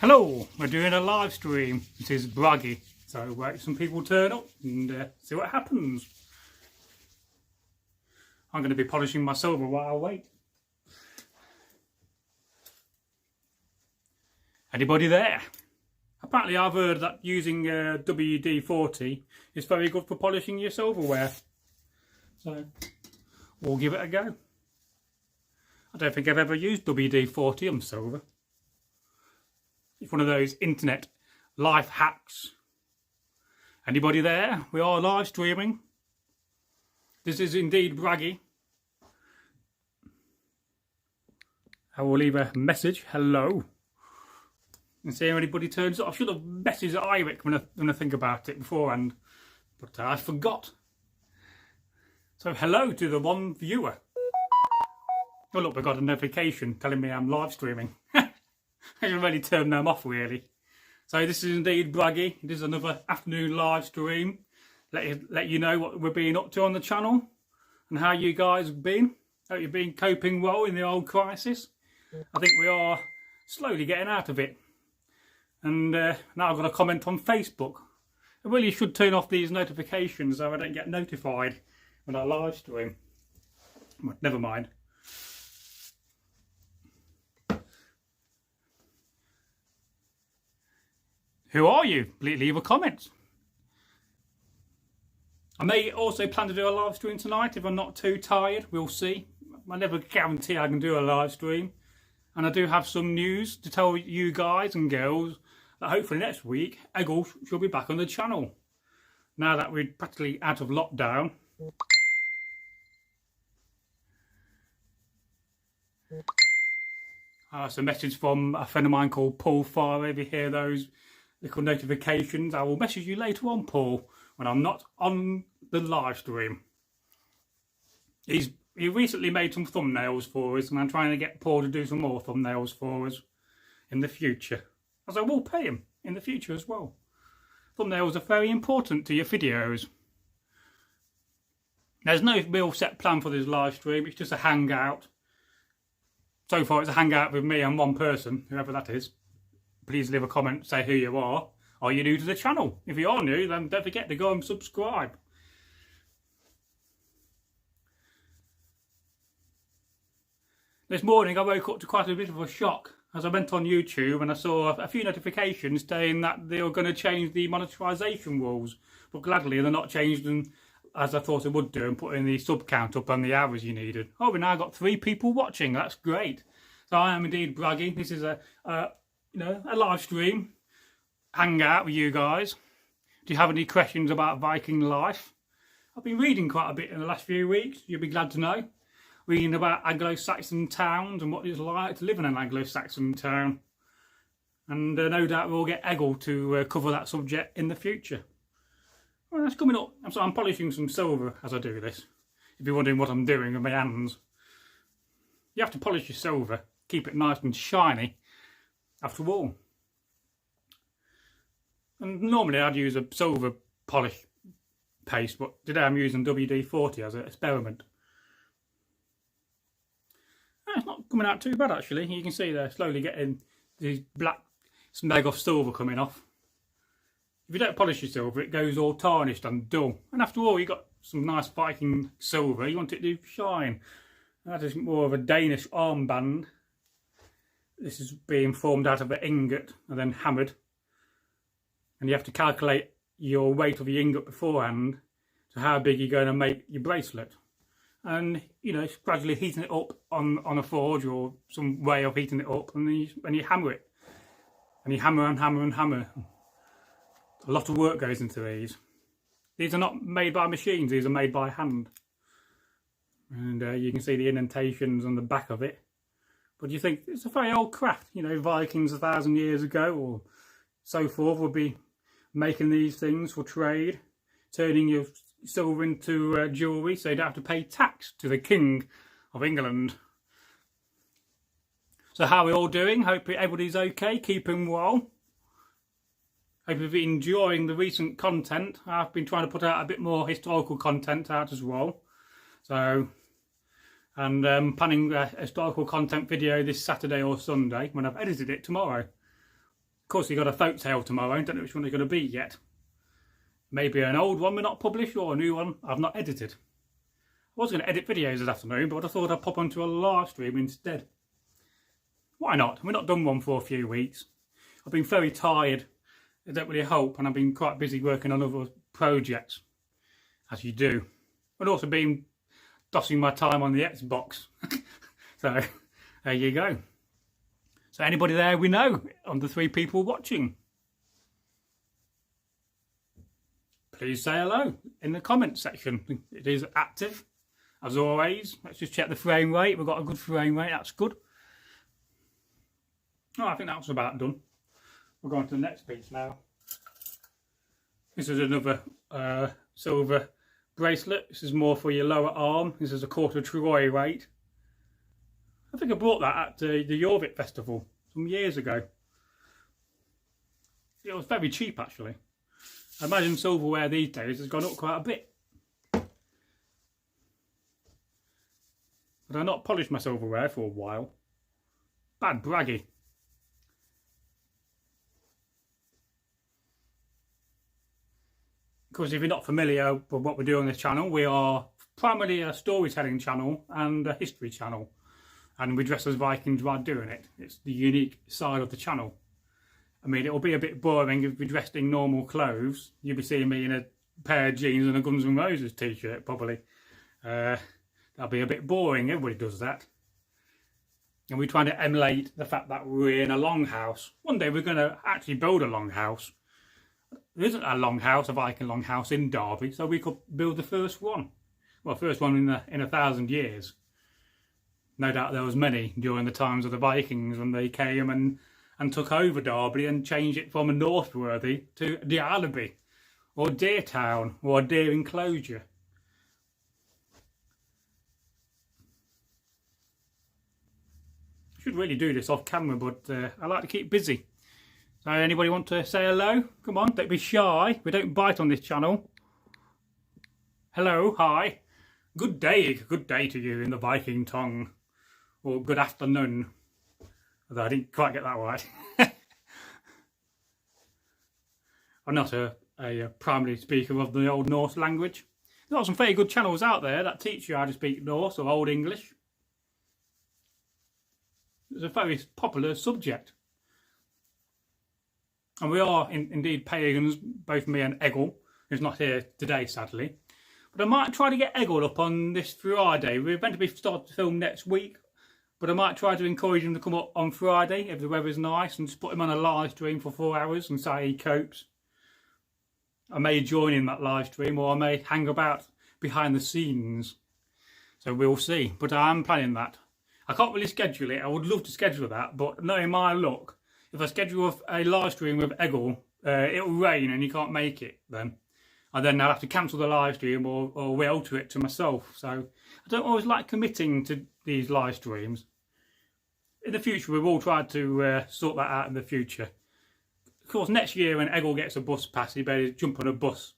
Hello, we're doing a live stream. This is Bragi, so wait some people turn up and see what happens. I'm going to be polishing my silver while I wait. Anybody there? Apparently I've heard that using WD-40 is very good for polishing your silverware. So we'll give it a go. I don't think I've ever used WD-40 on silver. It's one of those internet life hacks. Anybody there? We are live streaming. This is indeed Bragi. I will leave a message. Hello. And see if anybody turns up. I should have messaged Eric when I think about it beforehand, but I forgot. So hello to the one viewer. Oh look, we got a notification telling me I'm live streaming. I should really turn them off really. So this is indeed Bragi. It is another afternoon live stream. Let you know what we're being up to on the channel and how you guys have been. Hope you've been coping well in the old crisis. I think we are slowly getting out of it. And now I've got a comment on Facebook. I really should turn off these notifications so I don't get notified when I live stream. But never mind. Who are you? Please leave a comment. I may also plan to do a live stream tonight if I'm not too tired. We'll see. I never guarantee I can do a live stream. And I do have some news to tell you guys and girls that hopefully next week Egil shall be back on the channel. Now that we're practically out of lockdown. It's a message from a friend of mine called Paul Fire. If you hear those little notifications, I will message you later on, Paul, when I'm not on the live stream. He recently made some thumbnails for us, and I'm trying to get Paul to do some more thumbnails for us in the future. As I will pay him in the future as well. Thumbnails are very important to your videos. There's no real set plan for this live stream, it's just a hangout. So far it's a hangout with me and one person, whoever that is. Please leave a comment, say who you are. Are you new to the channel? If you are new, then don't forget to go and subscribe. This morning I woke up to quite a bit of a shock as I went on YouTube and I saw a few notifications saying that they were going to change the monetization rules. But gladly they're not changed them as I thought it would do and putting the sub count up on the hours you needed. Oh, we now got 3 people watching. That's great. So I am indeed Bragi. This is a live stream, hangout with you guys. Do you have any questions about Viking life? I've been reading quite a bit in the last few weeks, you'll be glad to know. Reading about Anglo-Saxon towns and what it's like to live in an Anglo-Saxon town. And no doubt we'll get Egil to cover that subject in the future. Well, that's coming up. So I'm polishing some silver as I do this. If you're wondering what I'm doing with my hands. You have to polish your silver, keep it nice and shiny. After all. And normally I'd use a silver polish paste, but today I'm using WD-40 as an experiment. It's not coming out too bad actually. You can see they're slowly getting these black smeg of silver coming off. If you don't polish your silver, it goes all tarnished and dull. And after all, you've got some nice Viking silver. You want it to shine. That is more of a Danish armband. This is being formed out of an ingot and then hammered. And you have to calculate your weight of the ingot beforehand to how big you're going to make your bracelet. And, it's gradually heating it up on a forge or some way of heating it up. And then you hammer it. And you hammer and hammer and hammer. A lot of work goes into these. These are not made by machines, these are made by hand. And you can see the indentations on the back of it. But you think it's a very old craft, Vikings 1,000 years ago or so forth would be making these things for trade, turning your silver into jewellery so you don't have to pay tax to the King of England. So how are we all doing? Hope everybody's okay, keeping well. Hope you've been enjoying the recent content. I've been trying to put out a bit more historical content out as well. So... and planning a historical content video this Saturday or Sunday when I've edited it tomorrow. course, you got a folk tale tomorrow. I don't know which one it's going to be yet. Maybe an old one we're not published, or a new one I've not edited. I was going to edit videos this afternoon, but I thought I'd pop onto a live stream instead. Why not? We've not done one for a few weeks. I've been very tired. I don't really help, and I've been quite busy working on other projects, as you do. I've also been dossing my time on the Xbox. So, there you go. So anybody there we know on the 3 people watching? Please say hello in the comments section. It is active, as always. Let's just check the frame rate. We've got a good frame rate, that's good. Oh, I think that's about done. We're going to the next piece now. This is another silver bracelet. This is more for your lower arm. This is a quarter Troy weight. I think I bought that at the Jorvik festival some years ago. It was very cheap actually. I imagine silverware these days has gone up quite a bit. But I've not polished my silverware for a while. Bad Bragi. Of course, if you're not familiar with what we do on this channel, we are primarily a storytelling channel and a history channel. And we dress as Vikings while doing it. It's the unique side of the channel. I mean, it'll be a bit boring if we're dressed in normal clothes. You'll be seeing me in a pair of jeans and a Guns N' Roses t-shirt, probably. That'll be a bit boring. Everybody does that. And we're trying to emulate the fact that we're in a longhouse. One day we're going to actually build a longhouse. There isn't a longhouse, a Viking longhouse in Derby, so we could build the first one. Well, first one in 1,000 years. No doubt there was many during the times of the Vikings when they came and took over Derby and changed it from a Northworthy to Njal or Deer Town or Deer Enclosure. Should really do this off camera, but I like to keep busy. So anybody want to say hello? Come on, don't be shy. We don't bite on this channel. Hello, hi. Good day to you in the Viking tongue. Or good afternoon. Although I didn't quite get that right. I'm not a primary speaker of the Old Norse language. There are some very good channels out there that teach you how to speak Norse or Old English. It's a very popular subject. And we are indeed pagans, both me and Egil, who's not here today sadly. But I might try to get Egil up on this Friday. We're meant to be starting to film next week. But I might try to encourage him to come up on Friday if the weather's nice and just put him on a live stream for 4 hours and say he copes. I may join in that live stream or I may hang about behind the scenes. So we'll see. But I am planning that. I can't really schedule it. I would love to schedule that. But knowing my luck, if I schedule a live stream with Egil, it'll rain and you can't make it then. And then I'll have to cancel the live stream or re-alter it to myself. So I don't always like committing to these live streams. In the future, we've all tried to sort that out in the future. Of course, next year when Egil gets a bus pass, he better jump on a bus.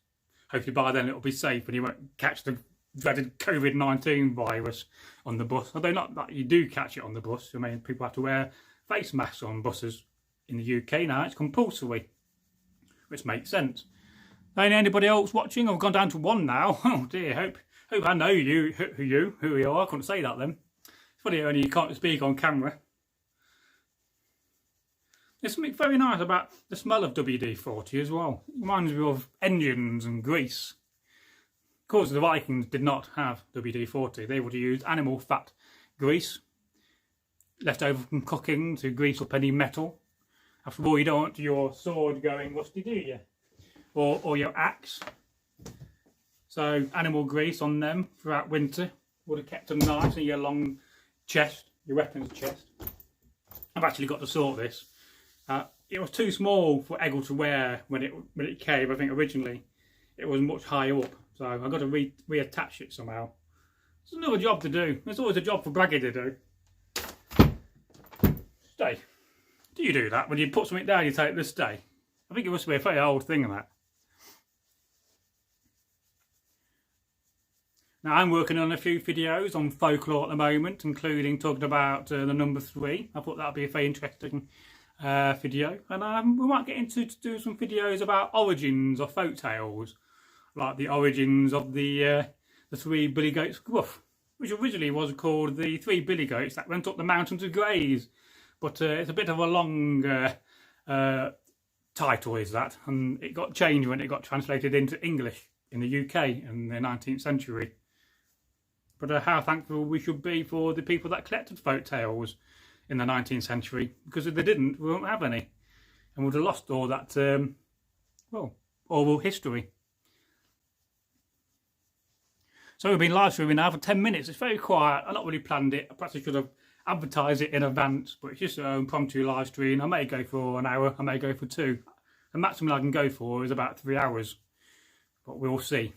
Hopefully by then it'll be safe and he won't catch the dreaded COVID-19 virus on the bus. Although not that you do catch it on the bus. I mean, people have to wear face masks on buses in the UK now. It's compulsory, which makes sense. And anybody else watching? I've gone down to 1 now. Oh dear, hope I know you, who you are. I couldn't say that then. It's funny only you can't speak on camera. There's something very nice about the smell of WD-40 as well. It reminds me of engines and grease. Of course, the Vikings did not have WD-40. They would have used animal fat grease, left over from cooking to grease up any metal. After all, you don't want your sword going rusty, do you? Or your axe. So animal grease on them throughout winter would have kept them nice in your long chest, your weapons chest. I've actually got to sort this. It was too small for Egil to wear when it came. I think originally it was much higher up, so I've got to reattach it somehow. It's another job to do. There's always a job for Bragi to do. Stay. Do you do that? When you put something down, you take the stay. I think it must be a very old thing, that. Now I'm working on a few videos on folklore at the moment, including talking about the number 3. I thought that would be a very interesting video, and we might get into to do some videos about origins of folk tales, like the origins of the three billy goats gruff, which originally was called the three billy goats that went up the mountain to graze, but it's a bit of a long title is that, and it got changed when it got translated into English in the UK in the 19th century. But how thankful we should be for the people that collected folk tales in the 19th century, because if they didn't, we wouldn't have any, and we'd have lost all that, oral history. So we've been live streaming now for 10 minutes. It's very quiet. I've not really planned it. I perhaps should have advertised it in advance, but it's just an impromptu live stream. I may go for an hour, I may go for 2. The maximum I can go for is about 3 hours, but we'll see.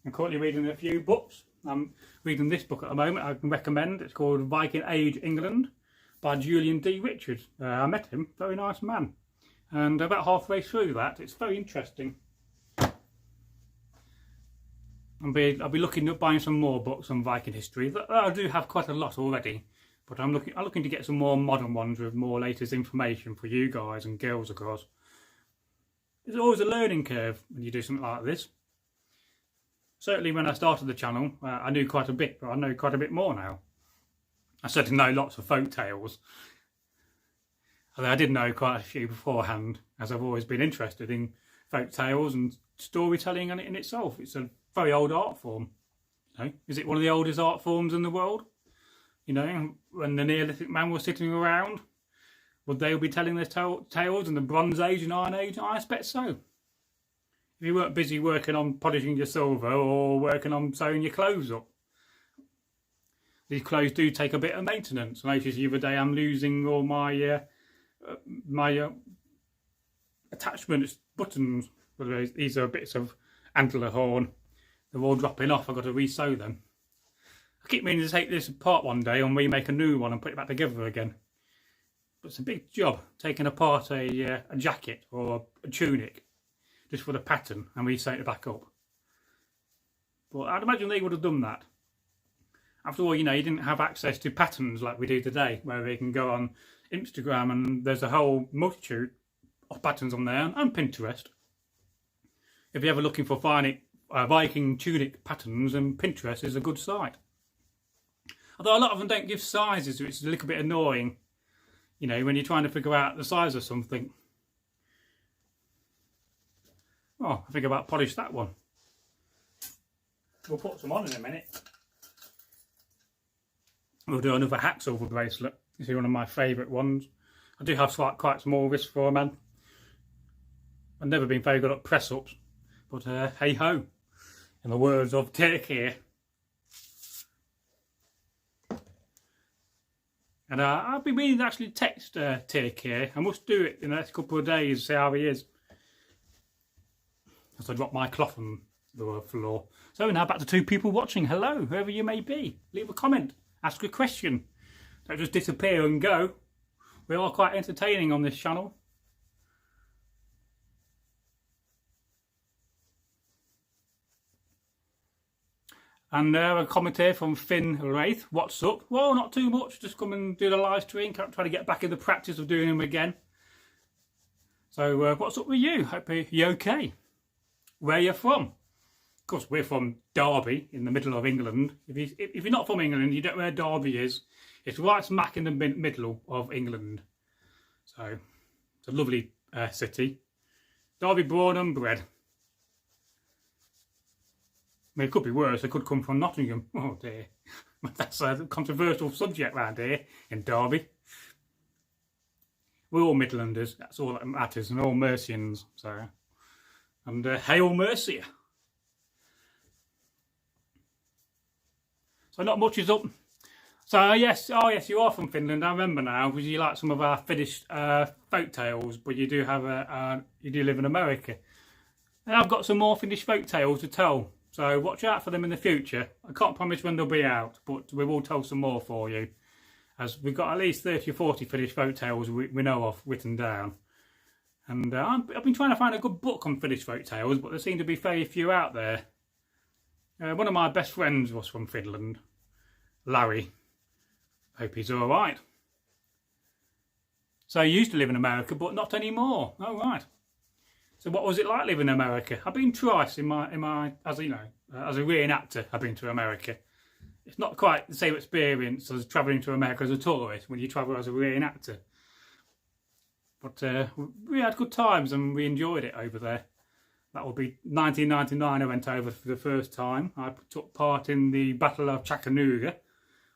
I'm currently reading a few books. I'm reading this book at the moment I can recommend. It's called Viking Age England by Julian D. Richards. I met him, very nice man. And about halfway through that, it's very interesting. I'll be looking at buying some more books on Viking history. I do have quite a lot already, but I'm looking to get some more modern ones with more latest information for you guys and girls, of course. There's always a learning curve when you do something like this. Certainly when I started the channel, I knew quite a bit, but I know quite a bit more now. I certainly know lots of folk tales. Although I did know quite a few beforehand, as I've always been interested in folk tales and storytelling in itself. It's a very old art form. You know, is it one of the oldest art forms in the world? You know, when the Neolithic man was sitting around, would they be telling their tales in the Bronze Age and Iron Age? I expect so. If you weren't busy working on polishing your silver or working on sewing your clothes up. These clothes do take a bit of maintenance. I noticed the other day I'm losing all my attachments, buttons. These are bits of antler horn. They're all dropping off. I've got to re-sew them. I keep meaning to take this apart one day and remake a new one and put it back together again. But it's a big job, taking apart a jacket or a tunic just for the pattern and re-sew it back up. But I'd imagine they would have done that. After all, you know, you didn't have access to patterns like we do today, where we can go on Instagram and there's a whole multitude of patterns on there, and Pinterest. If you're ever looking for finding Viking tunic patterns, then Pinterest is a good site. Although a lot of them don't give sizes, which is a little bit annoying, you know, when you're trying to figure out the size of something. Oh, I think I about polish that one. We'll put some on in a minute. We'll do another hat silver bracelet. This is one of my favourite ones. I do have quite small wrists for a man. I've never been very good at press-ups, but hey ho, in the words of Take Care. And I've been meaning to actually text Take Care. I must do it in the next couple of days, see how he is. As I drop my cloth on the floor. So now back to 2 people watching. Hello, whoever you may be. Leave a comment, ask a question. Don't just disappear and go. We are quite entertaining on this channel. And a comment here from Finn Wraith. What's up? Well, not too much. Just come and do the live stream. Try to get back in the practice of doing them again. So what's up with you? Hope you're okay. Where you're from? Of course, we're from Derby, in the middle of England. If you're not from England, you don't know where Derby is. It's right smack in the middle of England. So, it's a lovely city. Derby born and bred. I mean, it could be worse. It could come from Nottingham. Oh dear. That's a controversial subject round here in Derby. We're all Midlanders. That's all that matters. And all Mercians. So, and hail Mercia. So not much is up. So yes, you are from Finland. I remember now, because you like some of our Finnish folk tales, but you do have you do live in America. And I've got some more Finnish folk tales to tell. So watch out for them in the future. I can't promise when they'll be out, but we will tell some more for you. As we've got at least 30 or 40 Finnish folk tales we know of written down. And I've been trying to find a good book on Finnish folk tales, but there seem to be very few out there. One of my best friends was from Finland, Larry. Hope he's all right. So you used to live in America, but not anymore. Oh, right. So what was it like living in America? I've been twice in my as you know, as a reenactor. I've been to America. It's not quite the same experience as travelling to America as a tourist when you travel as a reenactor. But we had good times and we enjoyed it over there. That would be 1999 I went over for the first time. I took part in the Battle of Chattanooga.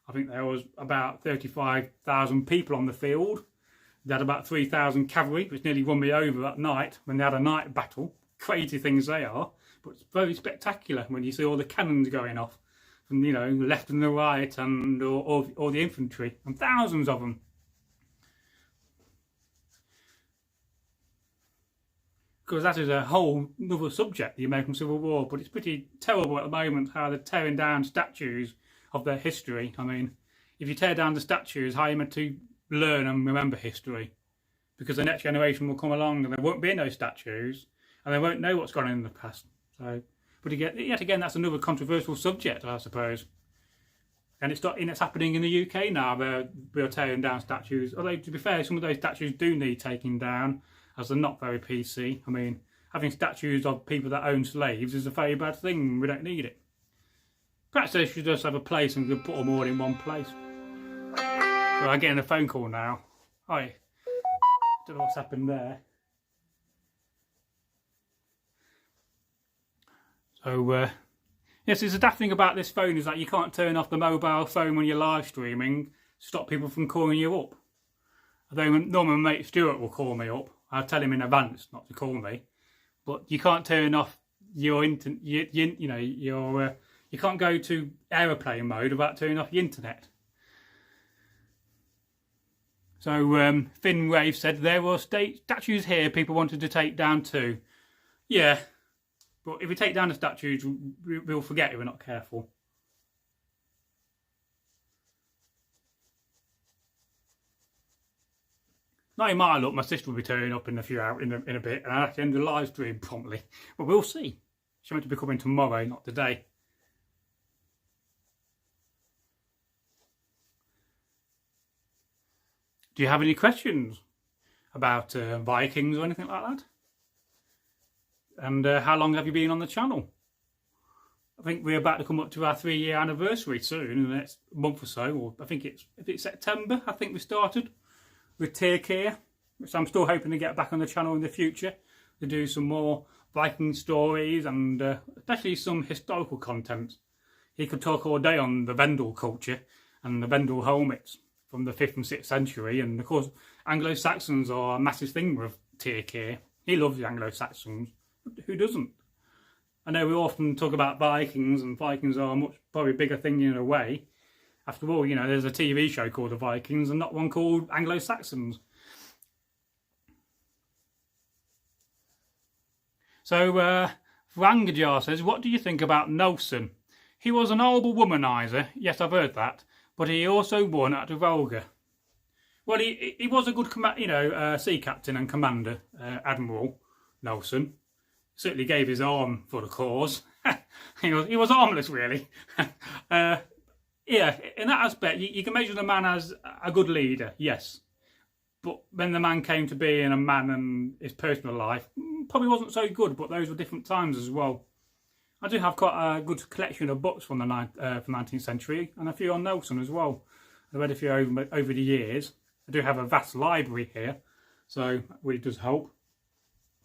I think there was about 35,000 people on the field. They had about 3,000 cavalry, which nearly won me over that night when they had a night battle. Crazy things they are, but it's very spectacular when you see all the cannons going off from, you know, left and the right, and or the infantry, and thousands of them. Because that is a whole other subject, the American Civil War, but it's pretty terrible at the moment how they're tearing down statues of their history. I mean, if you tear down the statues, how are you meant to learn and remember history? Because the next generation will come along and there won't be no statues and they won't know what's gone on in the past. So, but yet again, that's another controversial subject, I suppose. And it's happening in the UK now. We're tearing down statues. Although, to be fair, some of those statues do need taking down, as they're not very PC. I mean, having statues of people that own slaves is a very bad thing. We don't need it. Perhaps they should just have a place and we could put them all in one place. So I'm getting a phone call now. Hi. Don't know what's happened there. So, yes, the daft thing about this phone is that you can't turn off the mobile phone when you're live streaming to stop people from calling you up. Although normally my mate Stuart will call me up. I'll tell him in advance not to call me. But you can't turn off your you can't go to aeroplane mode without turning off the internet. So Finn Wave said there were statues here people wanted to take down too. Yeah, but if we take down the statues, we'll forget if we're not careful. Now in my luck, my sister will be turning up in a few hours, in a bit, and I'll have to end the live stream promptly. But we'll see. She's meant to be coming tomorrow, not today. Do you have any questions about Vikings or anything like that? And how long have you been on the channel? I think we're about to come up to our 3-year anniversary soon, in the next month or so. Or I think if it's September, I think we started with Take Care, which I'm still hoping to get back on the channel in the future to do some more Viking stories and especially some historical content. He could talk all day on the Vendel culture and the Vendel helmets from the 5th and 6th century, and of course Anglo-Saxons are a massive thing with Take Care. He loves the Anglo-Saxons. Who doesn't? I know we often talk about Vikings, and Vikings are a much probably bigger thing in a way. After all, you know, there's a TV show called The Vikings and not one called Anglo-Saxons. So, Rangajar says, what do you think about Nelson? He was an horrible womanizer. Yes, I've heard that. But he also won at Trafalgar. Well, he was a good sea captain and commander, Admiral Nelson. Certainly gave his arm for the cause. he was harmless, really. Yeah, in that aspect, you can measure the man as a good leader, yes. But when the man came to being a man and his personal life, probably wasn't so good, but those were different times as well. I do have quite a good collection of books from the 19th century, and a few on Nelson as well. I read a few over the years. I do have a vast library here, so that really does help.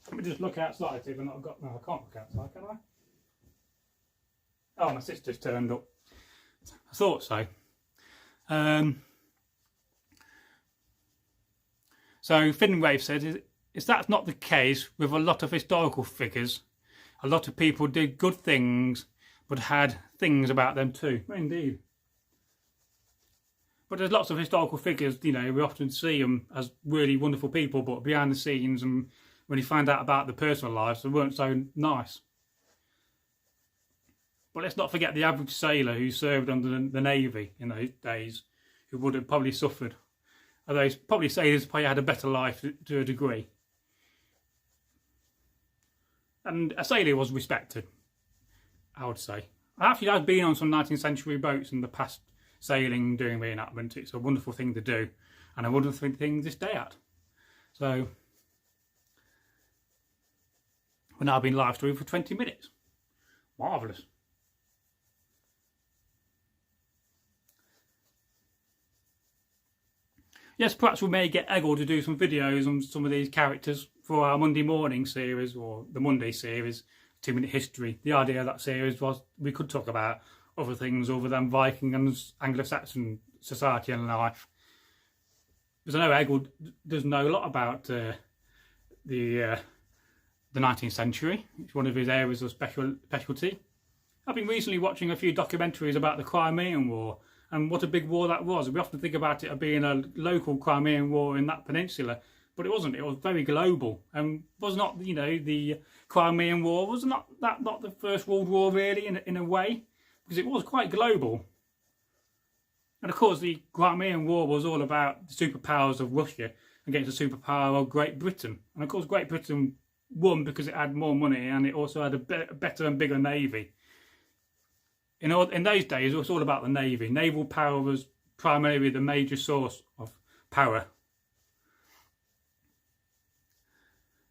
Let me just look outside, see if I've not got... No, I can't look outside, can I? Oh, my sister's turned up. I thought so. So Finwave said, is that not the case with a lot of historical figures? A lot of people did good things, but had things about them too. Indeed. But there's lots of historical figures, you know, we often see them as really wonderful people, but behind the scenes, and when you find out about the personal lives, they weren't so nice. But let's not forget the average sailor who served under the Navy in those days, who would have probably suffered. Although probably sailors probably had a better life to a degree. And a sailor was respected, I would say. Actually, I've been on some 19th century boats in the past sailing, doing reenactment. It's a wonderful thing to do, and a wonderful thing to stay at. So we've now been live streaming for 20 minutes. Marvellous. Yes, perhaps we may get Egil to do some videos on some of these characters for our Monday morning series, or the Monday series, 2 Minute History. The idea of that series was we could talk about other things other than Viking and Anglo-Saxon society and life. Because I know Egil does know a lot about the 19th century. It's one of his areas of specialty. I've been recently watching a few documentaries about the Crimean War and what a big war that was. We often think about it as being a local Crimean War in that peninsula, but it wasn't. It was very global, and was not, you know, the Crimean War was not the First World War really in a way, because it was quite global. And of course, the Crimean War was all about the superpowers of Russia against the superpower of Great Britain, and of course, Great Britain won because it had more money and it also had a better and bigger navy. In those days, it was all about the navy. Naval power was primarily the major source of power.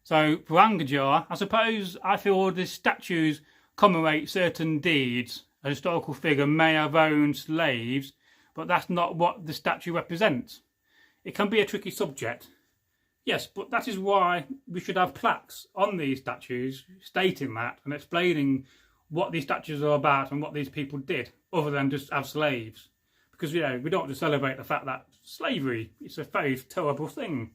So for Angajar, I suppose I feel the statues commemorate certain deeds. A historical figure may have owned slaves, but that's not what the statue represents. It can be a tricky subject. Yes, but that is why we should have plaques on these statues stating that and explaining what these statues are about and what these people did, other than just have slaves. Because, you know, we don't want to celebrate the fact that slavery is a very terrible thing.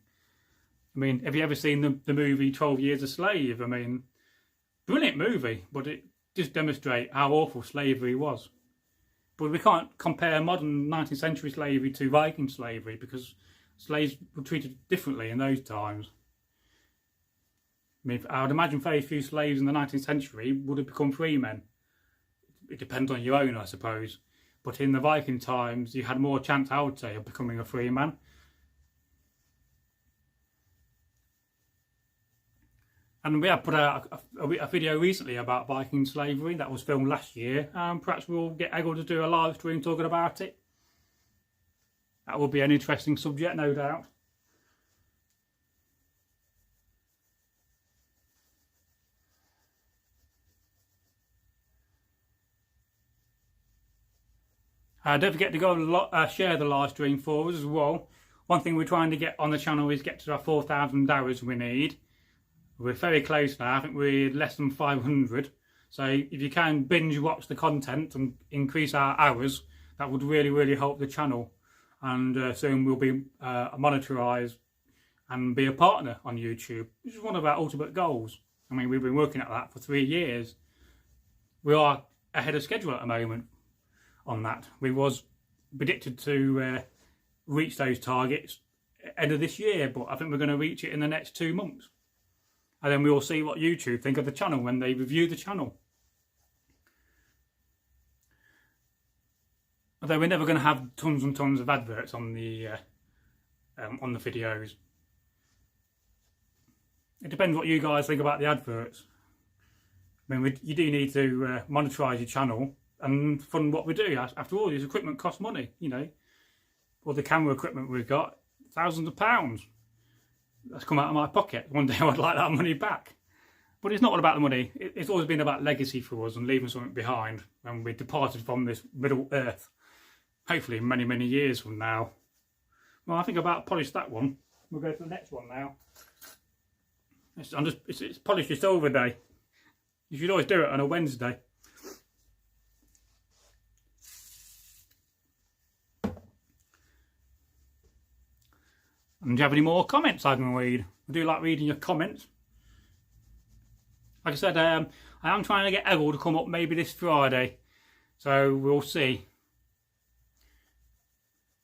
I mean, have you ever seen the movie 12 Years a Slave? I mean, brilliant movie, but it just demonstrates how awful slavery was. But we can't compare modern 19th century slavery to Viking slavery, because slaves were treated differently in those times. I mean, I would imagine very few slaves in the 19th century would have become free men. It depends on your owner, I suppose. But in the Viking times, you had more chance, I would say, of becoming a free man. And we have put out a video recently about Viking slavery that was filmed last year. Perhaps we'll get Egil to do a live stream talking about it. That will be an interesting subject, no doubt. Don't forget to go share the live stream for us as well. One thing we're trying to get on the channel is get to our 4,000 hours we need. We're very close now. I think we're less than 500. So if you can binge watch the content and increase our hours, that would really, really help the channel. And soon we'll be monetarised and be a partner on YouTube, which is one of our ultimate goals. I mean, we've been working at that for 3 years. We are ahead of schedule at the moment on that. We was predicted to reach those targets end of this year, but I think we're going to reach it in the next 2 months. And then we will see what YouTube think of the channel when they review the channel. Although we're never going to have tons and tons of adverts on the videos. It depends what you guys think about the adverts. I mean, you do need to monetize your channel and fund what we do. After all, this equipment costs money, you know. All the camera equipment we've got, thousands of pounds. That's come out of my pocket. One day I would like that money back. But it's not all about the money. It's always been about legacy for us and leaving something behind when we departed from this Middle Earth. Hopefully many, many years from now. Well, I think I've about polished that one. We'll go to the next one now. It's Polish Your Silver Day. You should always do it on a Wednesday. And do you have any more comments I can read? I do like reading your comments. Like I said, I am trying to get Egil to come up maybe this Friday. So we'll see.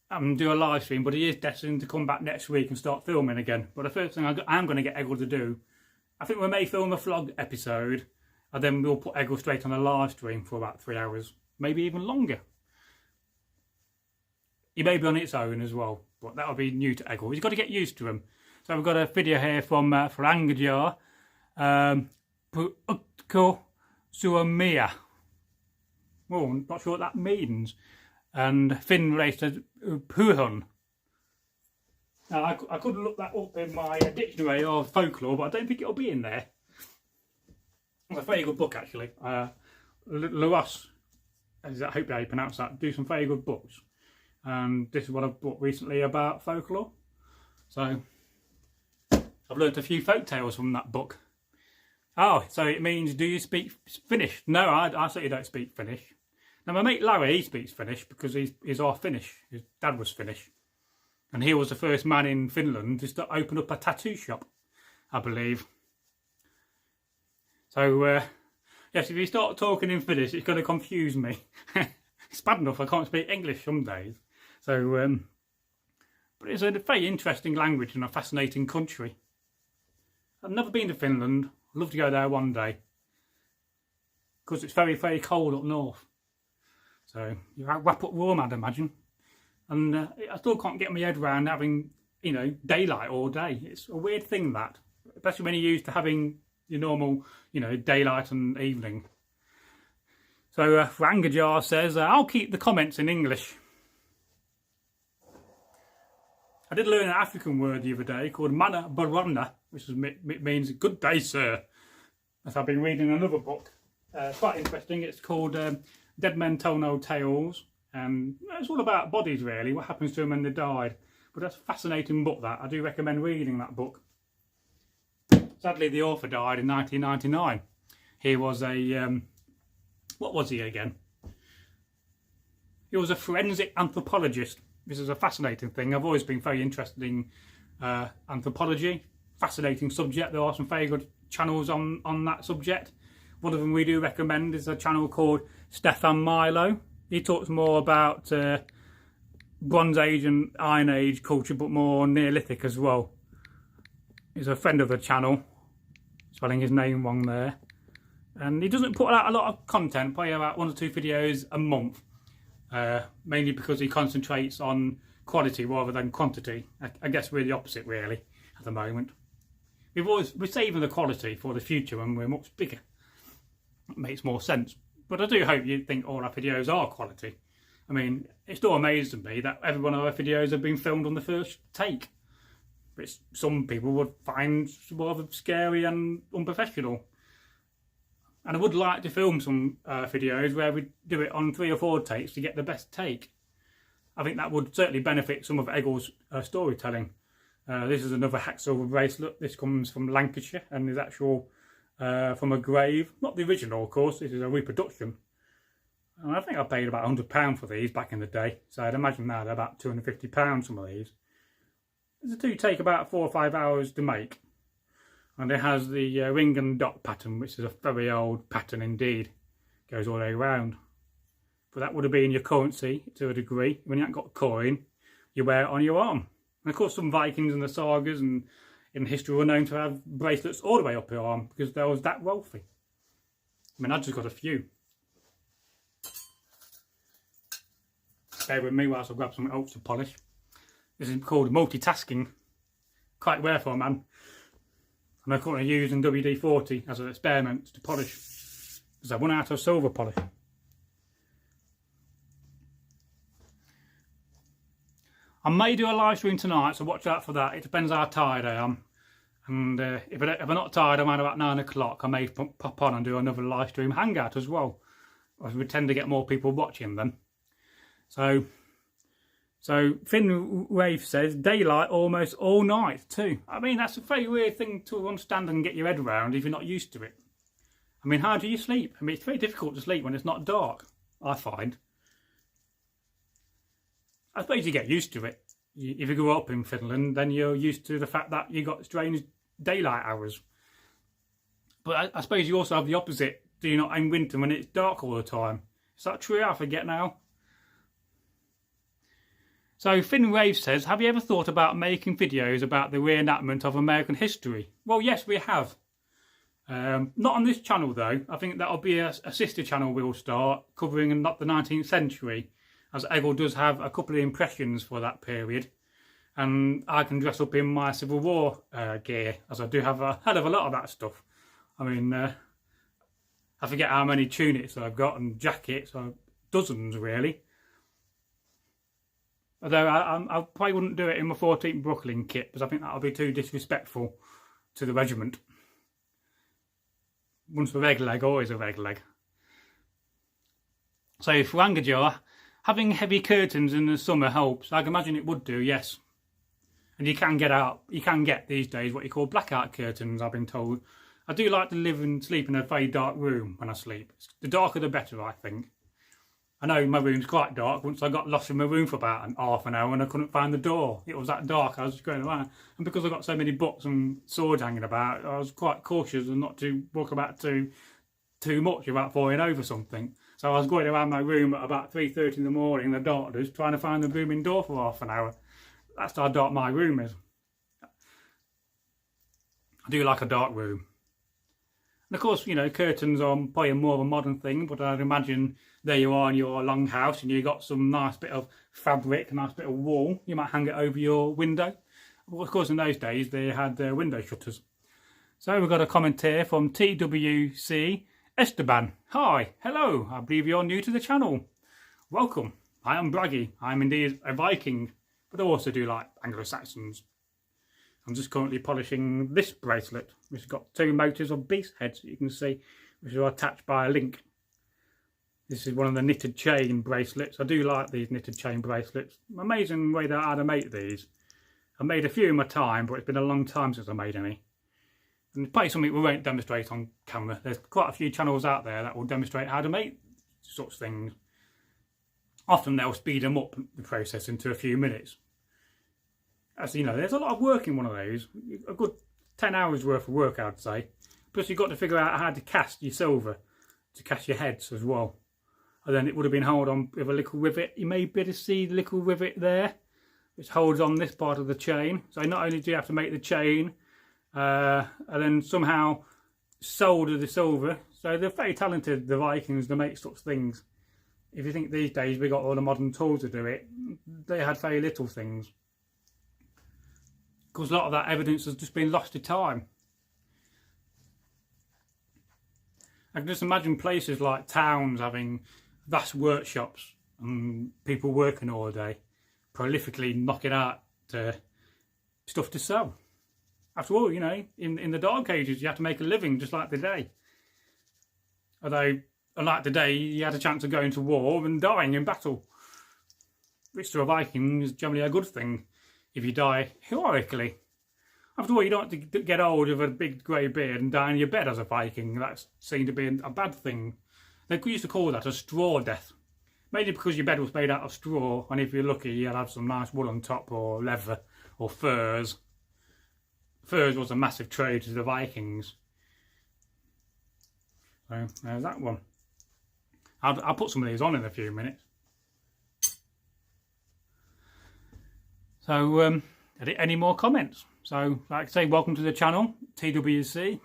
I'm going to do a live stream, but he is destined to come back next week and start filming again. But the first thing I am going to get Egil to do, I think we may film a vlog episode, and then we'll put Egil straight on a live stream for about 3 hours, maybe even longer. He may be on its own as well, but that'll be new to Egil. He's got to get used to him. So we've got a video here from Angajar. Putko Suomea. Oh, I'm not sure what that means. and Finn raced as Puhun. Now, I could look that up in my dictionary of folklore, but I don't think it'll be in there. It's a very good book, actually. Laros, I hope how you pronounce that, do some very good books. And this is what I've bought recently about folklore. So, I've learnt a few folk tales from that book. Oh, so it means, do you speak Finnish? No, I certainly don't speak Finnish. Now, my mate Larry, he speaks Finnish because he's all Finnish. His dad was Finnish. And he was the first man in Finland to open up a tattoo shop, I believe. So, yes, if you start talking in Finnish, it's going to confuse me. It's bad enough I can't speak English some days. So, but it's a very interesting language and a fascinating country. I've never been to Finland. I'd love to go there one day. Because it's very, very cold up north. So, you wrap up warm, I'd imagine. And I still can't get my head around having, you know, daylight all day. It's a weird thing, that. Especially when you're used to having your normal, you know, daylight and evening. So, Rangajar says, I'll keep the comments in English. I did learn an African word the other day called Mana Barana, which means good day, sir. As I've been reading another book. It's quite interesting. It's called Dead Men Tell No Tales. And it's all about bodies, really, what happens to them when they died. But that's a fascinating book, that. I do recommend reading that book. Sadly, the author died in 1999. He was a, what was he again? He was a forensic anthropologist. This is a fascinating thing. I've always been very interested in anthropology. Fascinating subject. There are some very good channels on that subject. One of them we do recommend is a channel called Stefan Milo. He talks more about Bronze Age and Iron Age culture, but more Neolithic as well. He's a friend of the channel, spelling his name wrong there. And he doesn't put out a lot of content, probably about 1 or 2 videos a month. Mainly because he concentrates on quality rather than quantity. I guess we're the opposite, really, at the moment. We're saving the quality for the future when we're much bigger. It makes more sense. But I do hope you think all our videos are quality. I mean, it still amazes me that every one of our videos have been filmed on the first take. Which some people would find rather scary and unprofessional. And I would like to film some videos where we do it on 3 or 4 takes to get the best take. I think that would certainly benefit some of Egil's storytelling. This is another Hacksilver bracelet. This comes from Lancashire and is actual from a grave. Not the original, of course. This is a reproduction. And I think I paid about £100 for these back in the day. So I'd imagine now they're about £250, some of these. These do take about 4 or 5 hours to make. And it has the ring and dot pattern, which is a very old pattern indeed. Goes all the way around. But that would have been your currency to a degree. When you haven't got a coin, you wear it on your arm. And of course some Vikings and the Sagas and in history were known to have bracelets all the way up your arm because they was that wealthy. I mean, I just got a few. Bear with me whilst I grab some else to polish. This is called multitasking. Quite rare for a man. And I'm currently using WD-40 as an experiment to polish. Because I run out of silver polish. I may do a live stream tonight, so watch out for that. It depends how tired I am. And if I'm not tired, I'm at about 9 o'clock. I may pop on and do another Livestream Hangout as well. As we tend to get more people watching them. So Finn Rafe says, daylight almost all night too. I mean, that's a very weird thing to understand and get your head around if you're not used to it. I mean, how do you sleep? I mean, it's very difficult to sleep when it's not dark, I find. I suppose you get used to it. If you grew up in Finland, then you're used to the fact that you got strange daylight hours. But I suppose you also have the opposite, do you not, in winter when it's dark all the time. Is that true? I forget now. So Finn Rave says, have you ever thought about making videos about the reenactment of American history? Well, yes, we have. Not on this channel though. I think that'll be a sister channel we'll start covering not the 19th century. As Egil does have a couple of impressions for that period. And I can dress up in my Civil War gear, as I do have a hell of a lot of that stuff. I mean, I forget how many tunics I've got and jackets, dozens really. Although I probably wouldn't do it in my 14th Brooklyn kit, because I think that would be too disrespectful to the regiment. Once a red leg, always a red leg. So for Angajar, having heavy curtains in the summer helps. I can imagine it would do, yes. And you can get these days what you call blackout curtains, I've been told. I do like to live and sleep in a very dark room when I sleep. The darker the better, I think. I know my room's quite dark. Once I got lost in my room for about half an hour and I couldn't find the door. It was that dark, I was just going around. And because I got so many books and swords hanging about, I was quite cautious and not to walk about too much without falling over something. So I was going around my room at about 3:30 in the morning in the darkness, trying to find the rooming door for half an hour. That's how dark my room is. I do like a dark room. And of course, you know, curtains are probably more of a modern thing, but I'd imagine there you are in your longhouse and you got some nice bit of fabric, nice bit of wool. You might hang it over your window. Well, of course, in those days, they had window shutters. So we've got a comment here from TWC Esteban. Hi, hello, I believe you're new to the channel. Welcome, I am Bragi. I'm indeed a Viking, but I also do like Anglo-Saxons. I'm just currently polishing this bracelet, which has got 2 motives of beast heads, you can see, which are attached by a link. This is one of the knitted chain bracelets. I do like these knitted chain bracelets. Amazing way that how to make these. I made a few in my time, but it's been a long time since I made any. And it's probably something we won't demonstrate on camera. There's quite a few channels out there that will demonstrate how to make such things. Often they'll speed them up, the process, into a few minutes. As you know, there's a lot of work in one of those. A good 10 hours worth of work, I'd say. Plus you've got to figure out how to cast your silver, to cast your heads as well. And then it would have been held on with a little rivet. You may be able to see the little rivet there, which holds on this part of the chain. So not only do you have to make the chain, and then somehow solder the silver. So they're very talented, the Vikings, to make such things. If you think these days we got all the modern tools to do it, they had very little things. Because a lot of that evidence has just been lost to time. I can just imagine places like towns having vast workshops and people working all day, prolifically knocking out stuff to sell. After all, you know, in the Dark Ages you had to make a living just like today. Although, unlike today, you had a chance of going to war and dying in battle. Which to a Viking is generally a good thing if you die heroically. After all, you don't have to get old with a big grey beard and die in your bed as a Viking. That's seen to be a bad thing. They used to call that a straw death. Mainly because your bed was made out of straw, and if you're lucky, you'd have some nice wool on top, or leather, or furs. Furs was a massive trade to the Vikings. So, there's that one. I'll put some of these on in a few minutes. So, any more comments? So, like I say, welcome to the channel, TWC.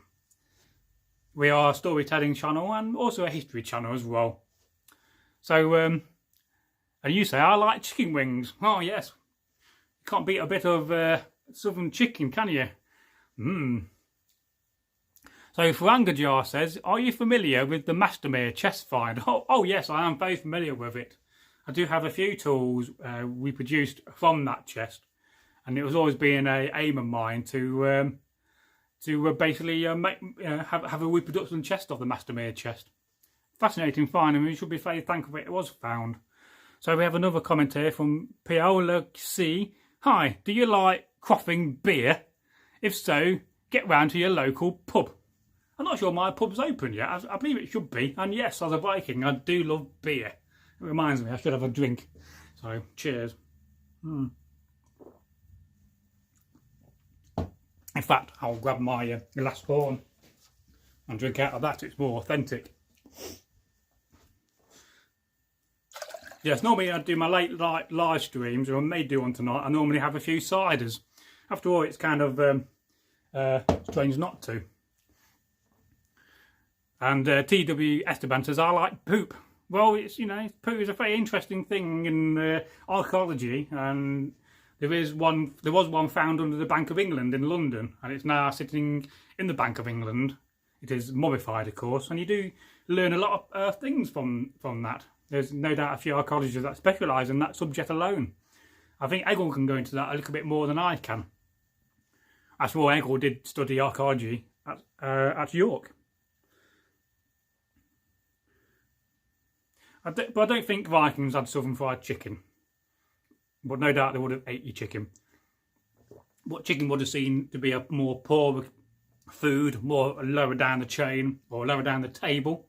We are a storytelling channel and also a history channel as well. So, and you say, I like chicken wings. Oh, yes. You can't beat a bit of southern chicken, can you? So, Furangajar says, are you familiar with the Mastermere chest find? Oh, yes, I am very familiar with it. I do have a few tools we produced from that chest. And it was always been an aim of mine to basically have a reproduction chest of the Mastermere chest. Fascinating find, and we should be very thankful it was found. So we have another comment here from Paola C. Hi, do you like quaffing beer? If so, get round to your local pub. I'm not sure my pub's open yet. I believe it should be. And yes, as a Viking, I do love beer. It reminds me I should have a drink. So, cheers. In fact, I'll grab my glass horn and drink out of that. It's more authentic. Yes, normally I do my late night live streams, or I may do one tonight. I normally have a few ciders. After all, it's kind of strange not to. And TW Esteban says, I like poop. Well, it's, you know, poop is a very interesting thing in archaeology, and there was one found under the Bank of England in London, and it's now sitting in the Bank of England. It is mummified, of course, and you do learn a lot of things from that. There's no doubt a few archaeologists that specialise in that subject alone. I think Egil can go into that a little bit more than I can. After all, Egil did study archaeology at York. But I don't think Vikings had southern fried chicken. But no doubt they would have ate your chicken. But chicken would have seen to be a more poor food, more lower down the chain or lower down the table.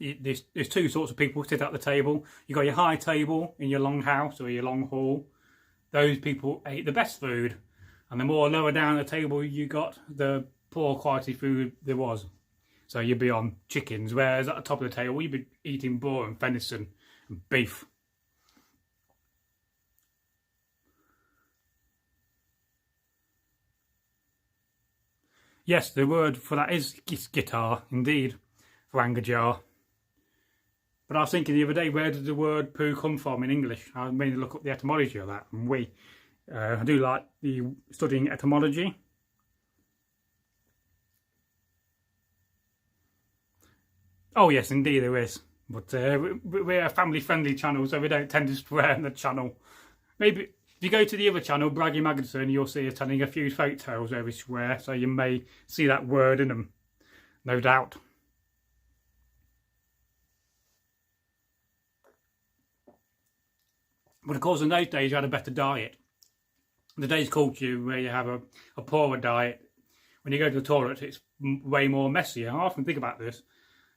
There's two sorts of people sit at the table. You got your high table in your long house or your long hall. Those people ate the best food, and the more lower down the table you got, the poor quality food there was. So you'd be on chickens, whereas at the top of the table you'd be eating boar and venison and beef. Yes, the word for that is guitar, indeed, for anger jar. But I was thinking the other day, where did the word poo come from in English? I made to look up the etymology of that. And I do like studying etymology. Oh yes, indeed there is. But we're a family-friendly channel, so we don't tend to swear on the channel. Maybe if you go to the other channel, Bragi Magnarsson, you'll see us telling a few folk tales where we swear, so you may see that word in them, no doubt. But of course, in those days, you had a better diet. In today's culture, where you have a poorer diet, when you go to the toilet, it's way more messier. I often think about this.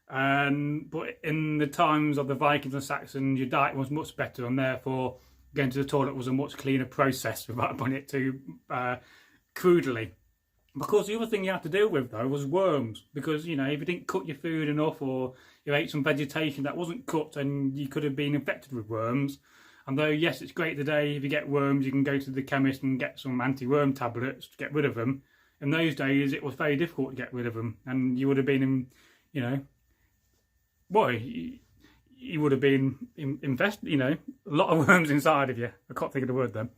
But in the times of the Vikings and Saxons, your diet was much better, and therefore going to the toilet was a much cleaner process, without putting it too crudely. Because the other thing you had to deal with, though, was worms. Because, you know, if you didn't cook your food enough, or you ate some vegetation that wasn't cooked, and you could have been infected with worms. And though, yes, it's great today, if you get worms, you can go to the chemist and get some anti-worm tablets to get rid of them. In those days, it was very difficult to get rid of them. And you would have been in, you know, well, you would have been invested, you know, a lot of worms inside of you. I can't think of the word then.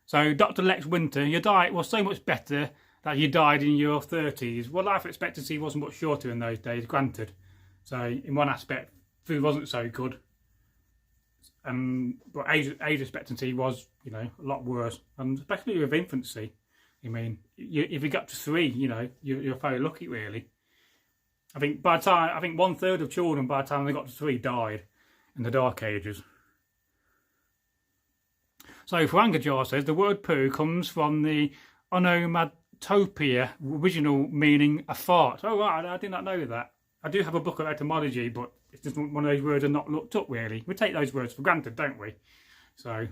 So, Dr. Lex Winter, your diet was so much better that you died in your 30s. Well, life expectancy wasn't much shorter in those days, granted. So, in one aspect, food wasn't so good. But age expectancy was, you know, a lot worse, and especially with infancy. I mean, if you got to 3, you know, you're very lucky, really. I think 1/3 of children by the time they got to 3 died in the Dark Ages. So, Frangajar says the word poo comes from the onomatopoeia, original meaning a fart. Oh right, I did not know that. I do have a book of etymology, but it's just one of those words I've not looked up, really. We take those words for granted, don't we? So,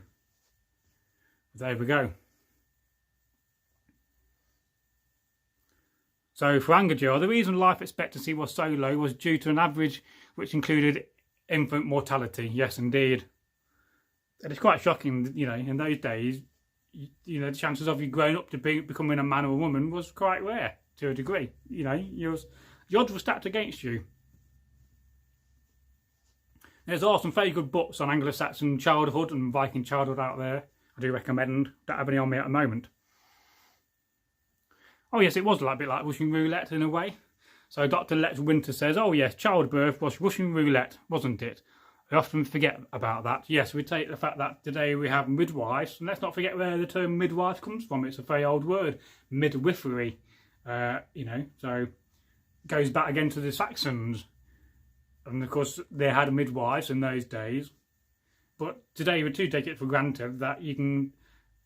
there we go. So, for Angajar, the reason life expectancy was so low was due to an average which included infant mortality. Yes, indeed. And it's quite shocking, you know, in those days, you know, the chances of you growing up to becoming a man or a woman was quite rare, to a degree. You know, the odds were stacked against you. There's also some very good books on Anglo-Saxon childhood and Viking childhood out there. I do recommend. Don't have any on me at the moment. Oh yes, it was a bit like Russian roulette in a way. So Dr. Lex Winter says, oh yes, childbirth was Russian roulette, wasn't it? I often forget about that. Yes, we take the fact that today we have midwives, and let's not forget where the term midwife comes from. It's a very old word, midwifery. You know, so it goes back again to the Saxons. And of course, they had midwives in those days. But today we do take it for granted that you can,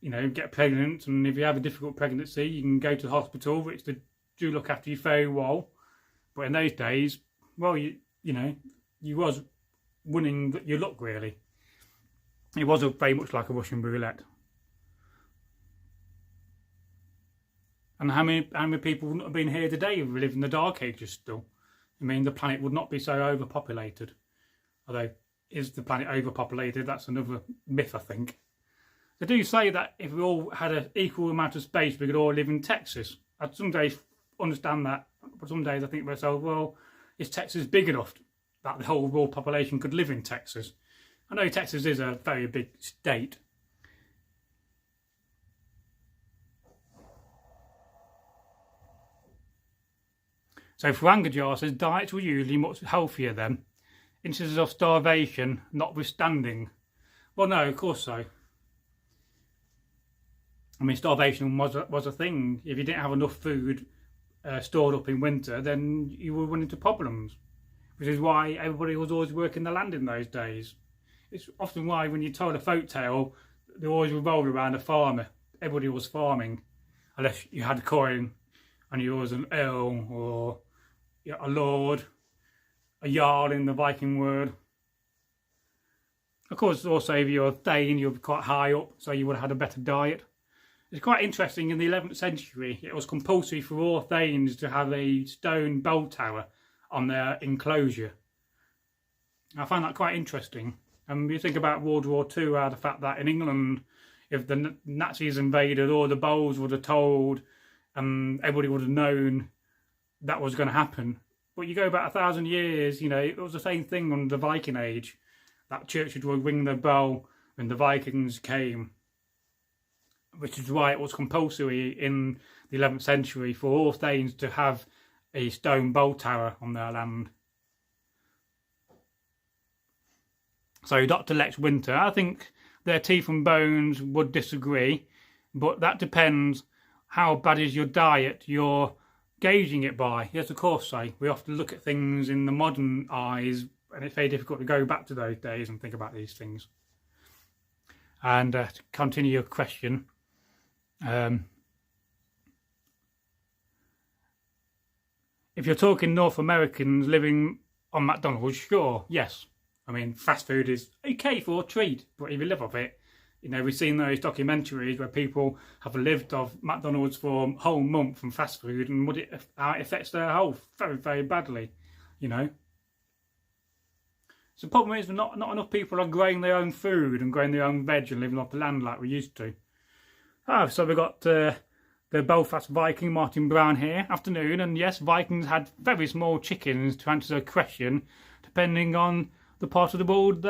you know, get pregnant, and if you have a difficult pregnancy, you can go to the hospital, which they do look after you very well. But in those days, well, you know, you was winning your luck, really. It was very much like a Russian roulette. And how many people wouldn't have been here today if we live in the Dark Ages still? I mean, the planet would not be so overpopulated. Although, is the planet overpopulated? That's another myth, I think. They do say that if we all had an equal amount of space, we could all live in Texas. I'd some days understand that, but some days I think to myself, well, is Texas big enough that the whole world population could live in Texas? I know Texas is a very big state. So Frangajar says diets were usually much healthier then. Instances of starvation notwithstanding. Well, no, of course so. I mean, starvation was a thing. If you didn't have enough food stored up in winter, then you were running into problems. Which is why everybody was always working the land in those days. It's often why when you told a folk tale, they always revolved around a farmer. Everybody was farming, unless you had a coin and you was an earl or a lord, a jarl in the Viking word. Of course, also if you're a thane, you're quite high up, so you would have had a better diet. It's quite interesting, in the 11th century, it was compulsory for all thanes to have a stone bell tower on their enclosure. I find that quite interesting. And you think about World War II, the fact that in England, if the Nazis invaded, all the bells would have tolled, and everybody would have known that was going to happen. But you go back 1,000 years, you know, it was the same thing under the Viking Age. That churches would ring the bell when the Vikings came, which is why it was compulsory in the 11th century for all thanes to have a stone bell tower on their land. So Dr. Lex Winter, I think their teeth and bones would disagree, but that depends how bad is your diet you're gauging it by. Yes, of course, we often look at things in the modern eyes, and it's very difficult to go back to those days and think about these things. And to continue your question, if you're talking North Americans living on McDonald's, sure, yes. I mean, fast food is okay for a treat, but if you live off it, you know, we've seen those documentaries where people have lived off McDonald's for a whole month from fast food, and how it affects their health very, very badly, you know. So the problem is not enough people are growing their own food and growing their own veg and living off the land like we used to. So we've got the Belfast Viking, Martin Brown here. Afternoon, and yes, Vikings had very small chickens, to answer the question, depending on the part of the world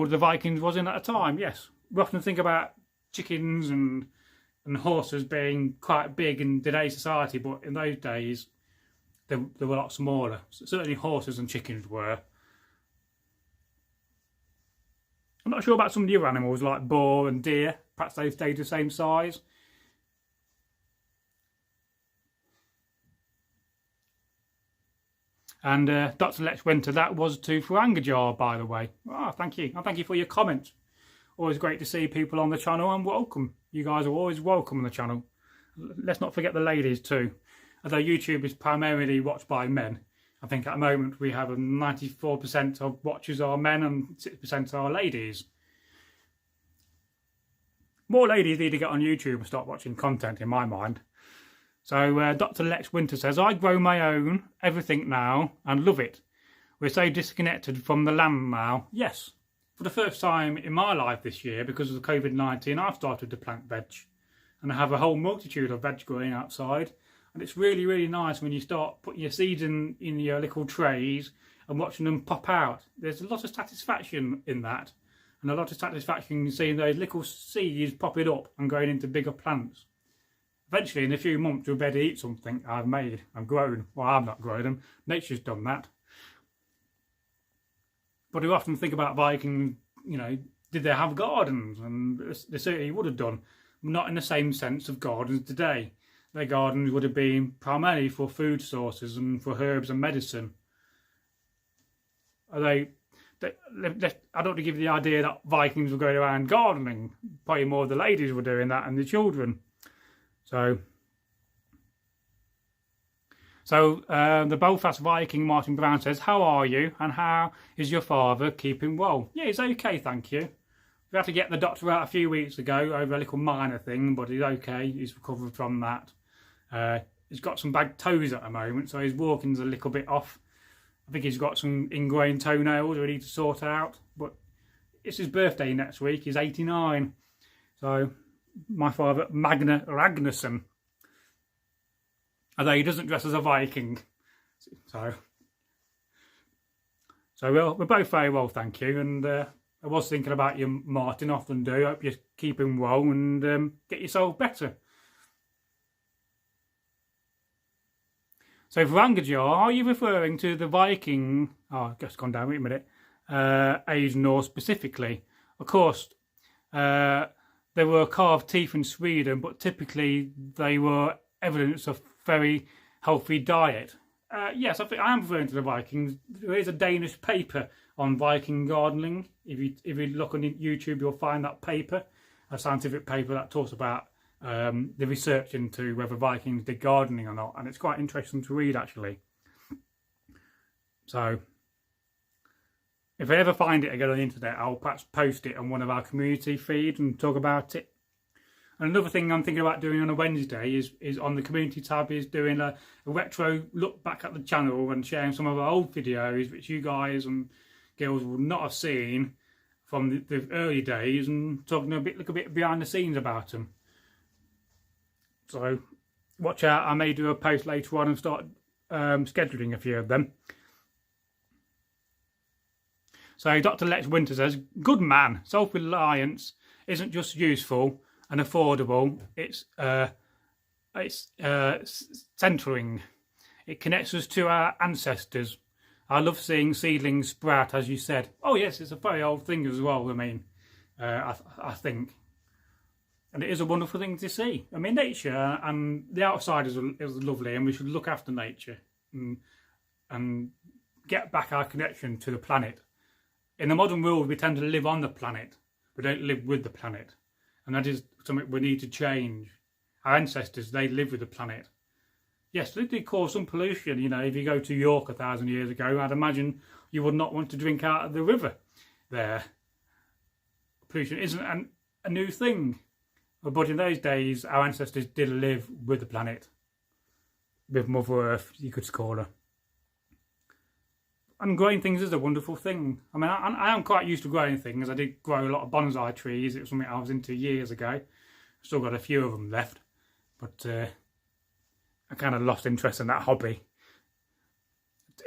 the Vikings was in at a time. Yes, we often think about chickens and horses being quite big in today's society, but in those days they were a lot smaller. Certainly horses and chickens were. I'm not sure about some of the other animals like boar and deer. Perhaps they've stayed the same size. And Dr. Lex Winter, that was to Furangajar, by the way. Oh, thank you. And thank you for your comment. Always great to see people on the channel, and welcome. You guys are always welcome on the channel. Let's not forget the ladies too. Although YouTube is primarily watched by men, I think at the moment we have 94% of watchers are men and 6% are ladies. More ladies need to get on YouTube and start watching content, in my mind. So Dr. Lex Winter says, I grow my own everything now and love it. We're so disconnected from the land now. Yes, for the first time in my life this year, because of COVID-19, I've started to plant veg. And I have a whole multitude of veg growing outside. And it's really, really nice when you start putting your seeds in your little trays and watching them pop out. There's a lot of satisfaction in that. And a lot of satisfaction in seeing those little seeds popping up and growing into bigger plants. Eventually, in a few months, you'll be able to eat something I've made and grown. Well, I've not grown them. Nature's done that. But we often think about Vikings, you know, did they have gardens? And they certainly would have done. Not in the same sense of gardens today. Their gardens would have been primarily for food sources and for herbs and medicine. Although, I don't want to give you the idea that Vikings were going around gardening. Probably more of the ladies were doing that and the children. So the Belfast Viking, Martin Brown says, how are you and how is your father keeping well? Yeah, he's okay, thank you. We had to get the doctor out a few weeks ago over a little minor thing, but he's okay. He's recovered from that. He's got some bad toes at the moment, so his walking's a little bit off. I think he's got some ingrained toenails we need to sort out. But it's his birthday next week. He's 89. So my father, Magnarsson. Although he doesn't dress as a Viking. So we're both very well, thank you. And I was thinking about you, Martin, often do. I hope you're keeping well and get yourself better. So Furangajar, are you referring to the Viking... Oh, I've just gone down, wait a minute. Age North specifically. Of course, there were carved teeth in Sweden, but typically they were evidence of very healthy diet. Yes, I think I am referring to the Vikings. There is a Danish paper on Viking gardening. If you look on YouTube, you'll find that paper, a scientific paper that talks about the research into whether Vikings did gardening or not, and it's quite interesting to read actually. So if I ever find it again on the internet, I'll perhaps post it on one of our community feeds and talk about it. And another thing I'm thinking about doing on a Wednesday is on the community tab is doing a retro look back at the channel and sharing some of our old videos which you guys and girls will not have seen from the early days, and talking a bit behind the scenes about them. So watch out, I may do a post later on and start scheduling a few of them. So Dr. Lex Winter says, good man, self-reliance isn't just useful and affordable, it's centering. It connects us to our ancestors. I love seeing seedlings sprout, as you said. Oh yes, it's a very old thing as well, I mean, I think. And it is a wonderful thing to see. I mean, nature and the outside is lovely, and we should look after nature and get back our connection to the planet. In the modern world, we tend to live on the planet. We don't live with the planet. And that is something we need to change. Our ancestors, they lived with the planet. Yes, they did cause some pollution. You know, if you go to York 1,000 years ago, I'd imagine you would not want to drink out of the river there. Pollution isn't a new thing. But in those days, our ancestors did live with the planet. With Mother Earth, you could call her. And growing things is a wonderful thing. I mean, I am quite used to growing things. I did grow a lot of bonsai trees. It was something I was into years ago. Still got a few of them left. But I kind of lost interest in that hobby.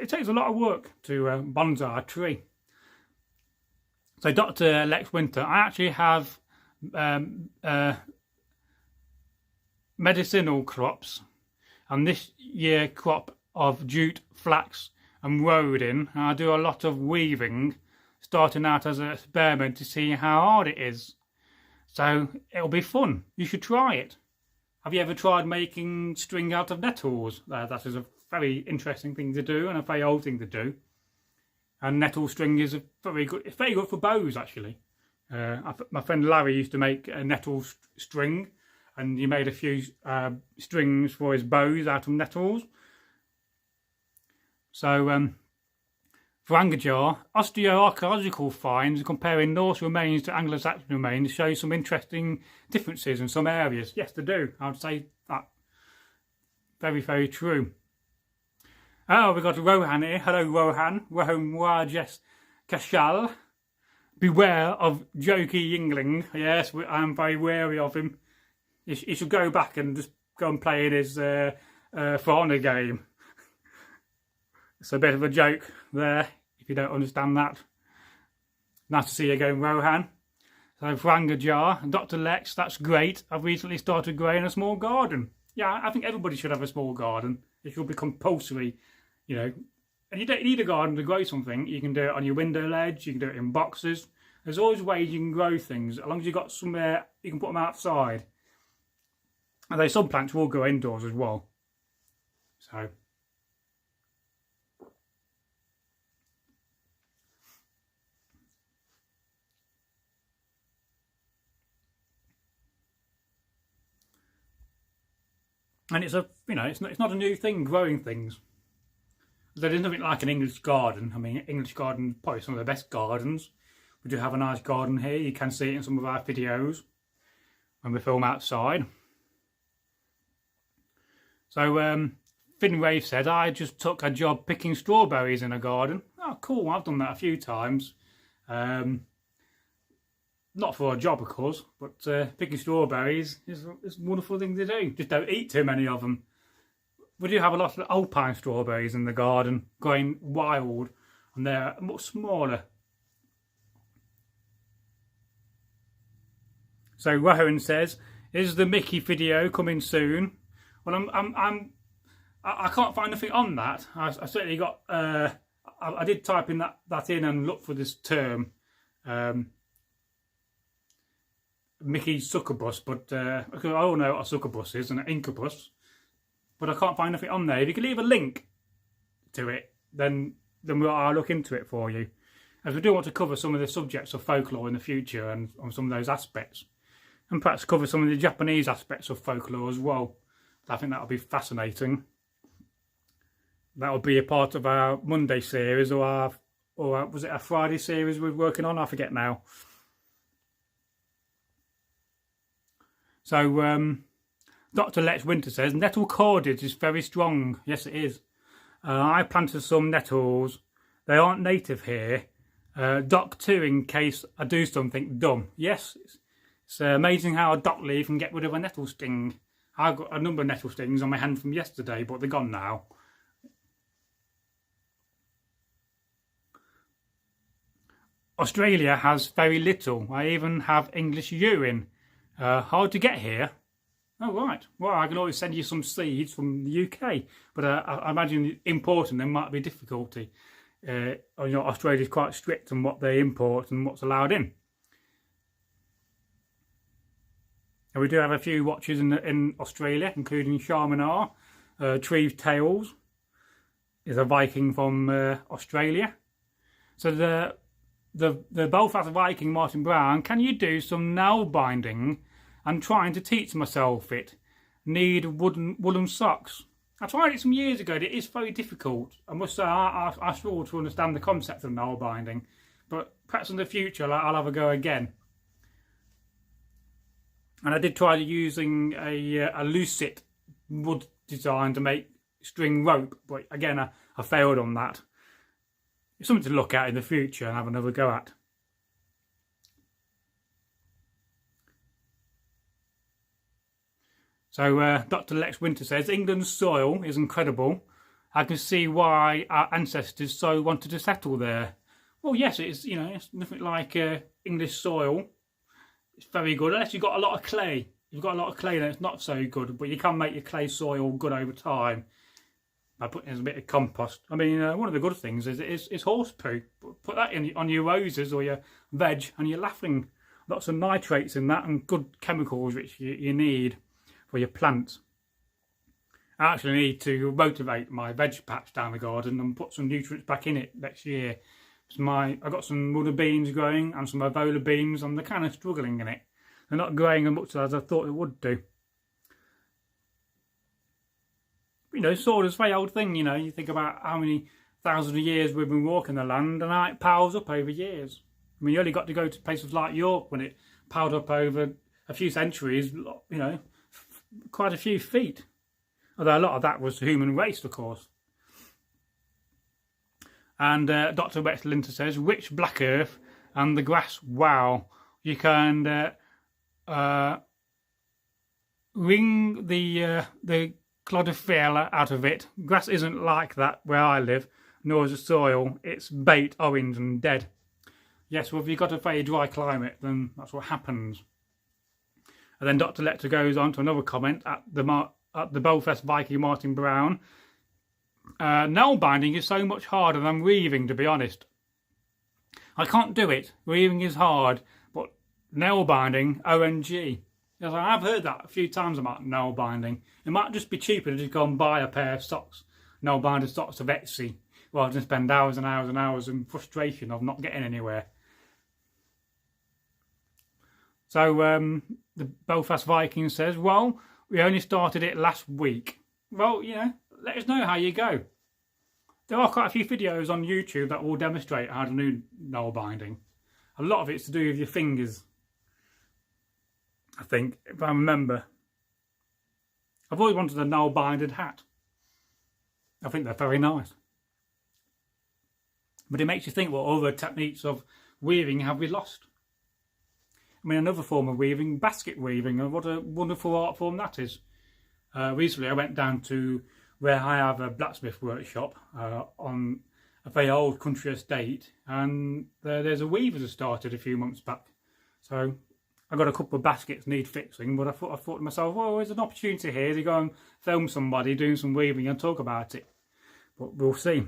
It takes a lot of work to bonsai a tree. So Dr. Lex Winter, I actually have medicinal crops. And this year crop of jute, flax and rodin. I do a lot of weaving, starting out as an experiment to see how hard it is. So it'll be fun. You should try it. Have you ever tried making string out of nettles? That is a very interesting thing to do and a very old thing to do. And nettle string is very good. It's very good for bows actually. My friend Larry used to make a nettle string, and he made a few strings for his bows out of nettles. So, Vrangajar, osteoarchaeological finds comparing Norse remains to Anglo-Saxon remains show some interesting differences in some areas. Yes, they do. I would say that. Very, very true. Oh, we've got Rohan here. Hello, Rohan. Rohan Rajesh Kashal. Beware of Jokey Yingling. Yes, I'm very wary of him. He should go back and just go and play in his For Honor game. It's a bit of a joke there, if you don't understand that. Nice to see you again, Rohan. So, Vrangajar, Dr. Lex, that's great. I've recently started growing a small garden. Yeah, I think everybody should have a small garden. It should be compulsory, you know. And you don't need a garden to grow something. You can do it on your window ledge, you can do it in boxes. There's always ways you can grow things, as long as you've got somewhere you can put them outside. Although some plants will grow indoors as well. So. And it's it's not a new thing, growing things. There is nothing like an English garden. I mean, English garden probably some of the best gardens. We do have a nice garden here. You can see it in some of our videos when we film outside. So, Finn Rave said, I just took a job picking strawberries in a garden. Oh, cool. I've done that a few times. Not for a job, of course, but picking strawberries is a wonderful thing to do. Just don't eat too many of them. We do have a lot of alpine strawberries in the garden, going wild, and they're much smaller. So Rohan says, is the Mickey video coming soon? Well, I can't find anything on that. I certainly got, I did type in that in and look for this term, Mickey's succubus, but I all know what a succubus is and an incubus, but I can't find anything on there. If you can leave a link to it, then I'll look into it for you, as we do want to cover some of the subjects of folklore in the future and on some of those aspects, and perhaps cover some of the Japanese aspects of folklore as well. I think that'll be fascinating. That'll be a part of our Monday series, or was it a Friday series we're working on? I forget now. So Dr. Lex Winter says nettle cordage is very strong. Yes, it is. I planted some nettles. They aren't native here. Dock too, in case I do something dumb. Yes, it's amazing how a dock leaf can get rid of a nettle sting. I've got a number of nettle stings on my hand from yesterday, but they're gone now. Australia has very little. I even have English urine. Hard to get here. Oh, right. Well, I can always send you some seeds from the UK, but I imagine importing them might be a difficulty. Australia's quite strict on what they import and what's allowed in. And we do have a few watchers in Australia, including Sharmanar. Treve Tales is a Viking from Australia. So the Belfast Viking Martin Brown, can you do some nail binding? I'm trying to teach myself it. Need woolen socks. I tried it some years ago. It is very difficult. I must say I struggle to understand the concept of nail binding, but perhaps in the future I'll have a go again. And I did try using a lucite wood design to make string rope, but again I failed on that. It's something to look at in the future and have another go at. So Dr. Lex Winter says, England's soil is incredible. I can see why our ancestors so wanted to settle there. Well, yes, it is. It's nothing like English soil. It's very good, unless you've got a lot of clay. If you've got a lot of clay, then it's not so good, but you can make your clay soil good over time by putting in a bit of compost. I mean, one of the good things is horse poo. Put that on your roses or your veg, and you're laughing. Lots of nitrates in that and good chemicals which you need for your plants. I actually need to motivate my veg patch down the garden and put some nutrients back in it next year. I've got some mother beans growing and some Avola beans, and they're kind of struggling in it. They're not growing as much as I thought they would do. Soil is a very old thing, you think about how many thousands of years we've been walking the land, and how it piles up over years. I mean, you only got to go to places like York when it piled up over a few centuries, quite a few feet. Although a lot of that was human waste, of course. And Dr. Rex Linter says, rich black earth and the grass, wow. You can wring the chlorophyll out of it. Grass isn't like that where I live, nor is the soil. It's baked, orange and dead. Yes, well, if you've got a very dry climate, then that's what happens. And then Dr. Lecter goes on to another comment at the Belfast Viking Martin Brown. Nail binding is so much harder than weaving, to be honest. I can't do it. Weaving is hard, but nail binding, OMG. Yes, I have heard that a few times about nail binding. It might just be cheaper to just go and buy a pair of socks, nail binded socks of Etsy, rather than spend hours and hours and hours in frustration of not getting anywhere. So the Belfast Viking says, well, we only started it last week. Well, let us know how you go. There are quite a few videos on YouTube that will demonstrate how to do nail binding. A lot of it's to do with your fingers, I think, if I remember. I've always wanted a nail binded hat. I think they're very nice. But it makes you think what other techniques of weaving have we lost. I mean, another form of weaving, basket weaving, and what a wonderful art form that is. Recently I went down to where I have a blacksmith workshop on a very old country estate, and there's a weaver that started a few months back. So I got a couple of baskets need fixing, but I thought to myself, well, there's an opportunity here to go and film somebody doing some weaving and talk about it. But we'll see.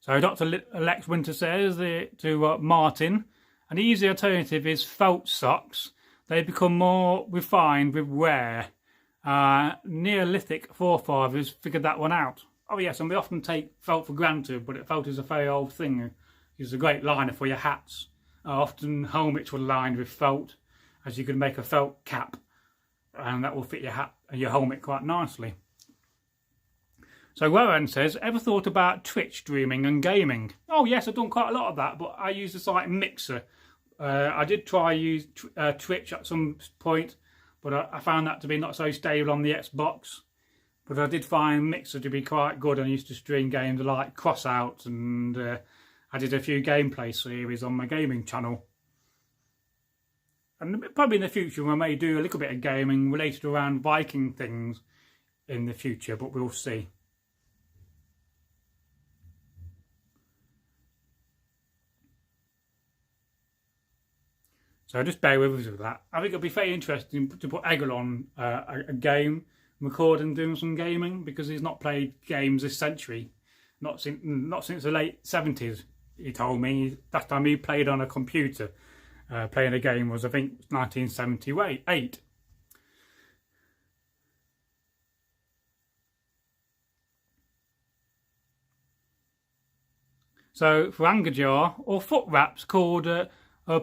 So Dr. Lex Winter says to Martin, an easy alternative is felt socks. They become more refined with wear. Neolithic forefathers figured that one out. Oh yes, and we often take felt for granted, but felt is a very old thing. It's a great liner for your hats. Often helmets were lined with felt, as you could make a felt cap, and that will fit your hat and your helmet quite nicely. So Rowan says, ever thought about Twitch streaming and gaming? Oh yes, I've done quite a lot of that, but I use the site Mixer. I did try use Twitch at some point, but I found that to be not so stable on the Xbox. But I did find Mixer to be quite good, and I used to stream games like Crossout, and I did a few gameplay series on my gaming channel. And probably in the future I may do a little bit of gaming related around Viking things in the future, but we'll see. So just bear with us with that. I think it'll be very interesting to put Egil on a game, record and doing some gaming, because he's not played games this century, not since the late 70s. He told me last time he played on a computer, playing a game was I think 1978. So for Angerjar or foot wraps called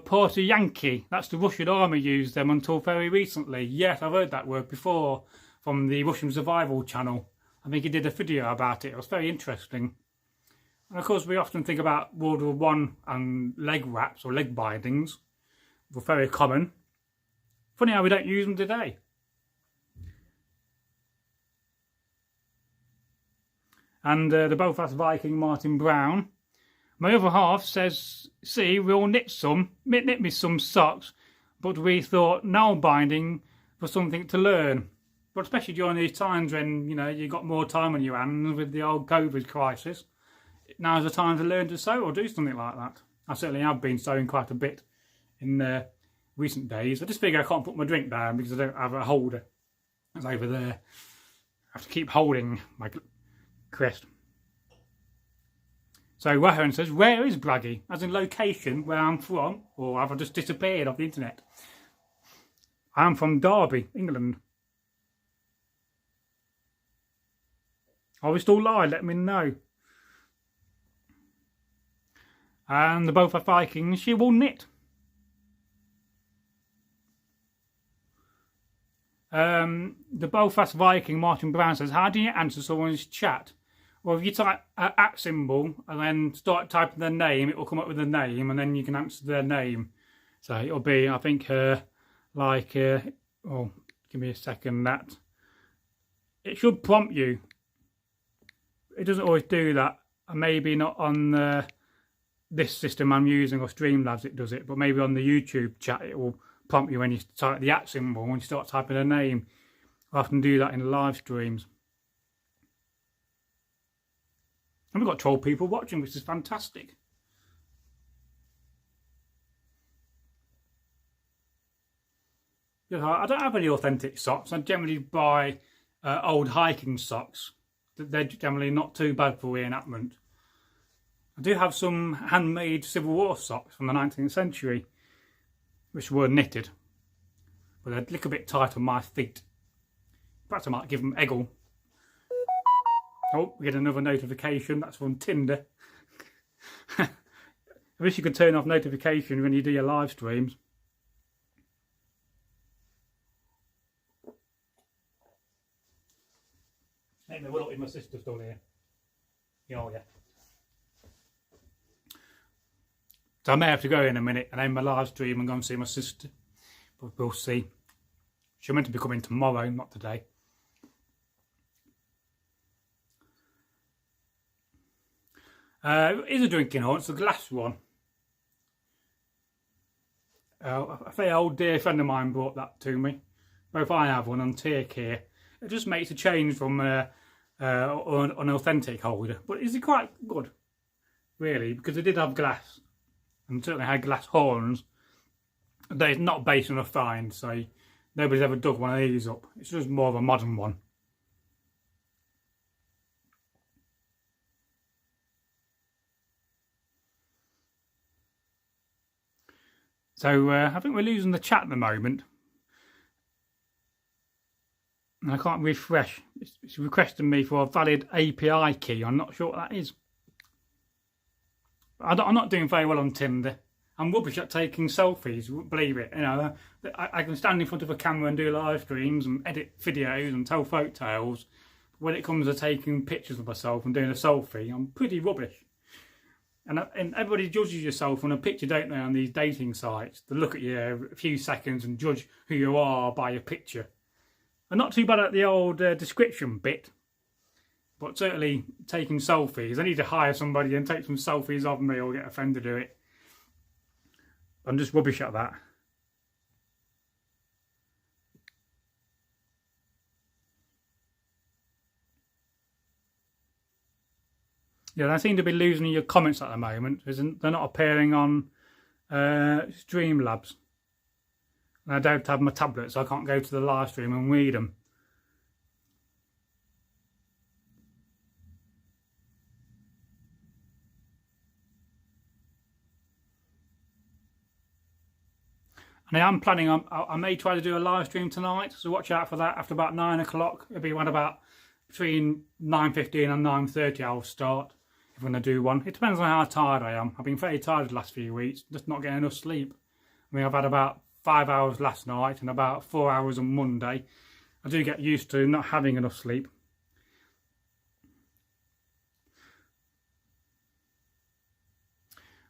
Porta Yankee, that's the Russian army used them until very recently. Yes, I've heard that word before from the Russian Survival channel. I think he did a video about it. It was very interesting. And of course, we often think about World War I and leg wraps or leg bindings were very common. Funny how we don't use them today. And the Belfast Viking Martin Brown. My other half says, see, we'll knit me some socks, but we thought nail binding was something to learn. But especially during these times when, you know, you've got more time on your hands with the old COVID crisis. Now's the time to learn to sew or do something like that. I certainly have been sewing quite a bit in recent days. I just figure I can't put my drink down because I don't have a holder. It's over there. I have to keep holding my crest. So Rohan says, where is Bragi? As in location, where I'm from, or have I just disappeared off the internet? I'm from Derby, England. Are we still live? Let me know. And the both are Vikings, she will knit. The Belfast Viking Martin Brown says, how do you answer someone's chat? Well, if you type an @ symbol and then start typing their name, it will come up with a name, and then you can answer their name. So it'll be, I think, oh, give me a second. That it should prompt you. It doesn't always do that. Maybe not on this system I'm using or Streamlabs it does it, but maybe on the YouTube chat it will prompt you when you type the @ symbol, when you start typing a name. I often do that in live streams. And we've got 12 people watching, which is fantastic. I don't have any authentic socks. I generally buy old hiking socks. They're generally not too bad for reenactment. I do have some handmade Civil War socks from the 19th century, which were knitted. But they're a little bit tight on my feet. Perhaps I might give them Egil. Oh, we get another notification. That's from Tinder. I wish you could turn off notifications when you do your live streams. Maybe I will if my sister's still here. Oh, yeah. So I may have to go in a minute and end my live stream and go and see my sister. But we'll see. She's meant to be coming tomorrow, not today. It is a drinking horn, it's a glass one. A very old dear friend of mine brought that to me. Both I have one on teak here. It just makes a change from an authentic holder. But is it quite good, really? Because it did have glass, and certainly had glass horns. They're not based on a find, so nobody's ever dug one of these up. It's just more of a modern one. So I think we're losing the chat at the moment. And I can't refresh. It's requesting me for a valid API key. I'm not sure what that is. I'm not doing very well on Tinder. I'm rubbish at taking selfies, believe it. You know, I can stand in front of a camera and do live streams and edit videos and tell folk tales. But when it comes to taking pictures of myself and doing a selfie, I'm pretty rubbish. And everybody judges yourself on a picture, don't they, on these dating sites? They look at you a few seconds and judge who you are by your picture. I'm not too bad at the old description bit. But certainly taking selfies, I need to hire somebody and take some selfies of me or get a friend to do it. I'm just rubbish at that. Yeah, I seem to be losing your comments at the moment. They're not appearing on Streamlabs. And I don't have my tablet, so I can't go to the live stream and read them. And I am planning on, I may try to do a live stream tonight, so watch out for that after about 9 o'clock. It'll be around about between 9:15 and 9:30 I'll start, if I'm going to do one. It depends on how tired I am. I've been very tired the last few weeks, just not getting enough sleep. I mean, I've had about 5 hours last night and about 4 hours on Monday. I do get used to not having enough sleep.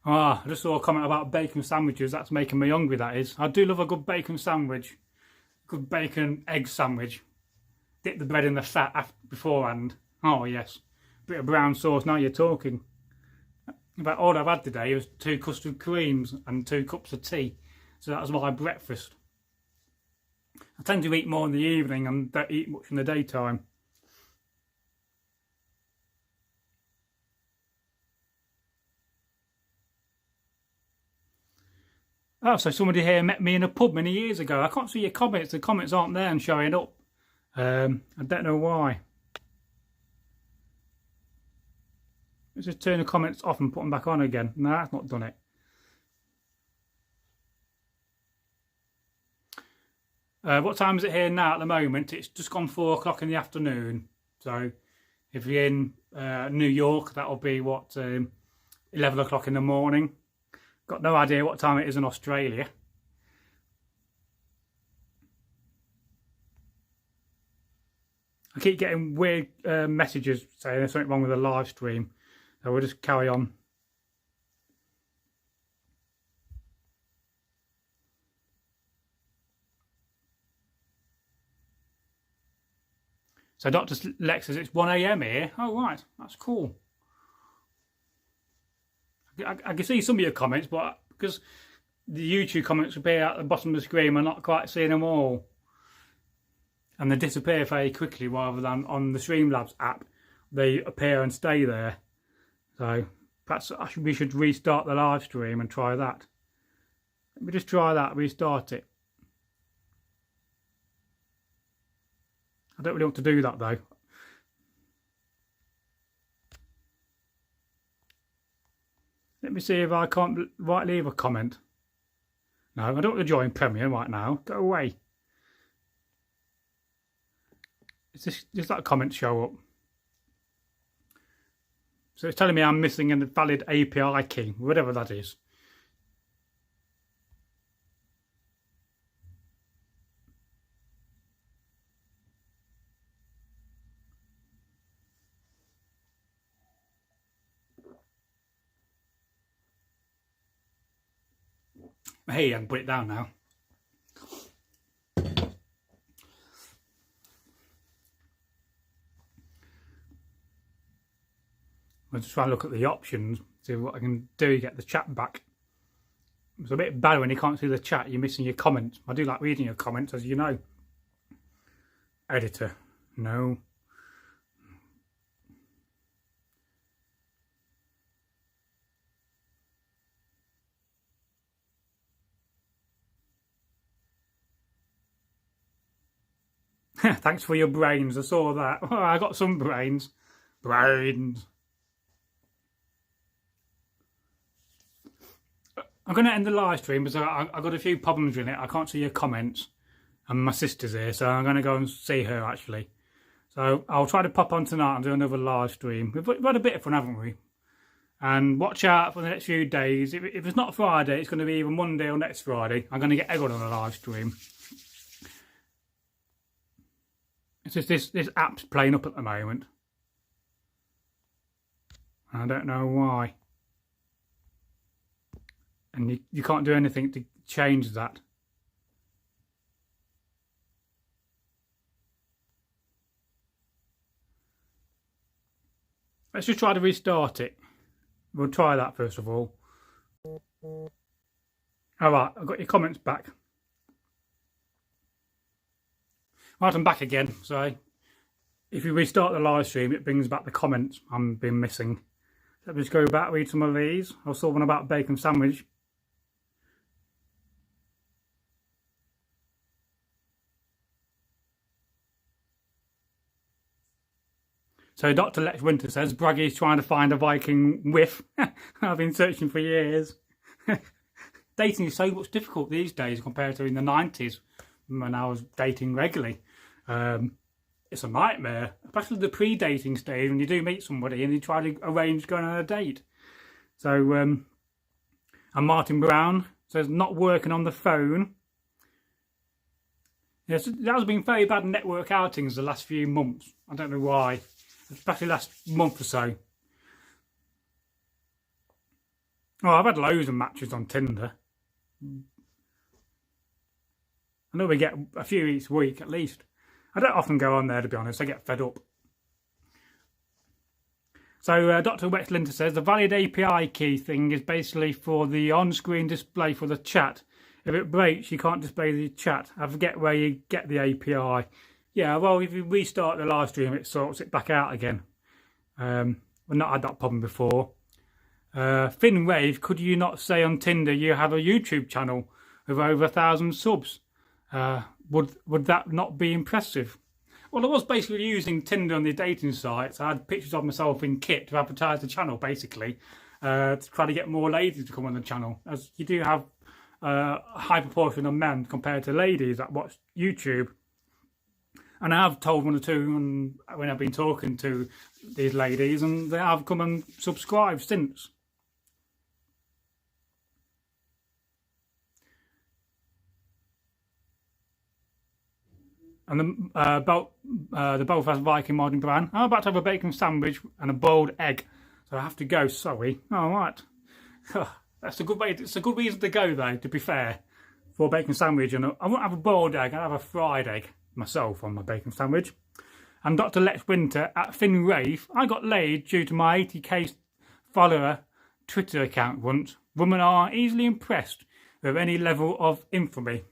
I just saw a comment about bacon sandwiches. That's making me hungry, that is. I do love a good bacon sandwich. Good bacon egg sandwich. Dip the bread in the fat beforehand. Oh, yes. Bit of brown sauce, now you're talking. In fact, all I've had today was 2 custard creams and 2 cups of tea. So that was my breakfast. I tend to eat more in the evening and don't eat much in the daytime. Oh, so somebody here met me in a pub many years ago. I can't see your comments. The comments aren't there and showing up. I don't know why. Let's just turn the comments off and put them back on again. No, that's not done it. What time is it here now at the moment? It's just gone 4 o'clock in the afternoon. So if you're in New York, that'll be what, 11 o'clock in the morning. Got no idea what time it is in Australia. I keep getting weird messages saying there's something wrong with the live stream. So we'll just carry on. So Dr. Lex says it's 1 AM here. Oh, right. That's cool. I can see some of your comments, but because the YouTube comments appear at the bottom of the screen, I'm not quite seeing them all. And they disappear very quickly rather than on the Streamlabs app. They appear and stay there. So perhaps we should restart the live stream and try that. Let me just try that, restart it. I don't really want to do that though. Let me see if I can't leave a comment. No, I don't want to join Premiere right now. Go away. Does that comment show up? So it's telling me I'm missing a valid API key, whatever that is. Hey, I can put it down now. I'll just try and look at the options, see what I can do to get the chat back. It's a bit bad when you can't see the chat, you're missing your comments. I do like reading your comments, as you know. Editor, no. Thanks for your brains, I saw that. Oh, I got some brains. Brains. I'm going to end the live stream because I've got a few problems with it. I can't see your comments. And my sister's here, so I'm going to go and see her, actually. So I'll try to pop on tonight and do another live stream. We've had a bit of fun, haven't we? And watch out for the next few days. If it's not Friday, it's going to be either Monday or next Friday. I'm going to get Egil on a live stream. It's just this app's playing up at the moment. I don't know why. And you can't do anything to change that. Let's just try to restart it. We'll try that first of all. Alright, I've got your comments back. Right, I'm back again. So if you restart the live stream, it brings back the comments I've been missing. Let me just go back, read some of these. I saw one about bacon sandwich. So Dr. Lex Winter says, Bragi is trying to find a Viking whiff. I've been searching for years. Dating is so much difficult these days compared to in the 90s when I was dating regularly. It's a nightmare, especially the pre-dating stage when you do meet somebody and you try to arrange going on a date. So, and Martin Brown says, not working on the phone. Yes, there has been very bad network outings the last few months. I don't know why. Especially last month or so. Oh, I've had loads of matches on Tinder. I know we get a few each week at least. I don't often go on there, to be honest. I get fed up. So Dr. Wexlinter says the valid API key thing is basically for the on-screen display for the chat. If it breaks, you can't display the chat. I forget where you get the API. Yeah, well, if you restart the live stream, it sorts it back out again. We've not had that problem before. Finn Rave, could you not say on Tinder you have a YouTube channel with over 1,000 subs? Would that not be impressive? Well, I was basically using Tinder on the dating sites. I had pictures of myself in kit to advertise the channel, basically, to try to get more ladies to come on the channel. As you do have a high proportion of men compared to ladies that watch YouTube. And I have told one or two when I've been talking to these ladies, and they have come and subscribed since. And the Belfast Viking Modern Brand. I'm about to have a bacon sandwich and a boiled egg, so I have to go. Sorry. All right. That's a good way. It's a good reason to go, though. To be fair, for a bacon sandwich, and I won't have a boiled egg. I'll have a fried egg myself on my bacon sandwich. And Dr. Lex Winter at Finn Rave. I got laid due to my 80k follower Twitter account once. Women are easily impressed with any level of infamy.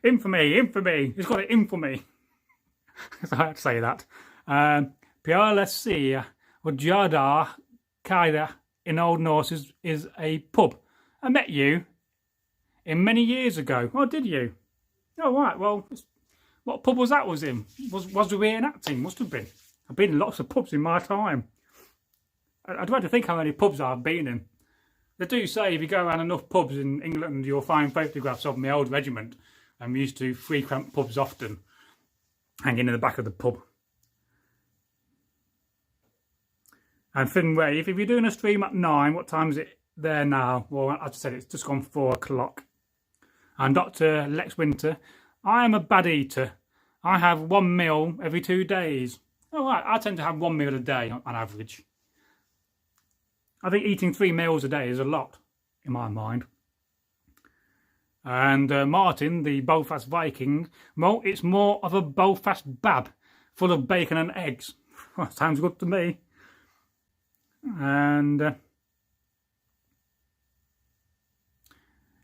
Infamy. It's got an infamy. So I had to say that. PLSC or Jada Kaida in Old Norse is a pub. I met you in many years ago. Oh, did you? Oh, right. Well, what pub was that was in? Was the reenacting? Must have been. I've been in lots of pubs in my time. I'd like to think how many pubs I've been in. They do say if you go around enough pubs in England, you'll find photographs of my old regiment. We used to frequent pubs often, hanging in the back of the pub. And Finn Wave, if you're doing a stream at 9, what time is it there now? Well, as I said, it's just gone 4 o'clock. And Dr. Lex Winter, I am a bad eater. I have 1 meal every 2 days. Oh, right. I tend to have 1 meal a day on average. I think eating 3 meals a day is a lot, in my mind. And Martin, the Belfast Viking, well, it's more of a Belfast bab, full of bacon and eggs. Well, sounds good to me. And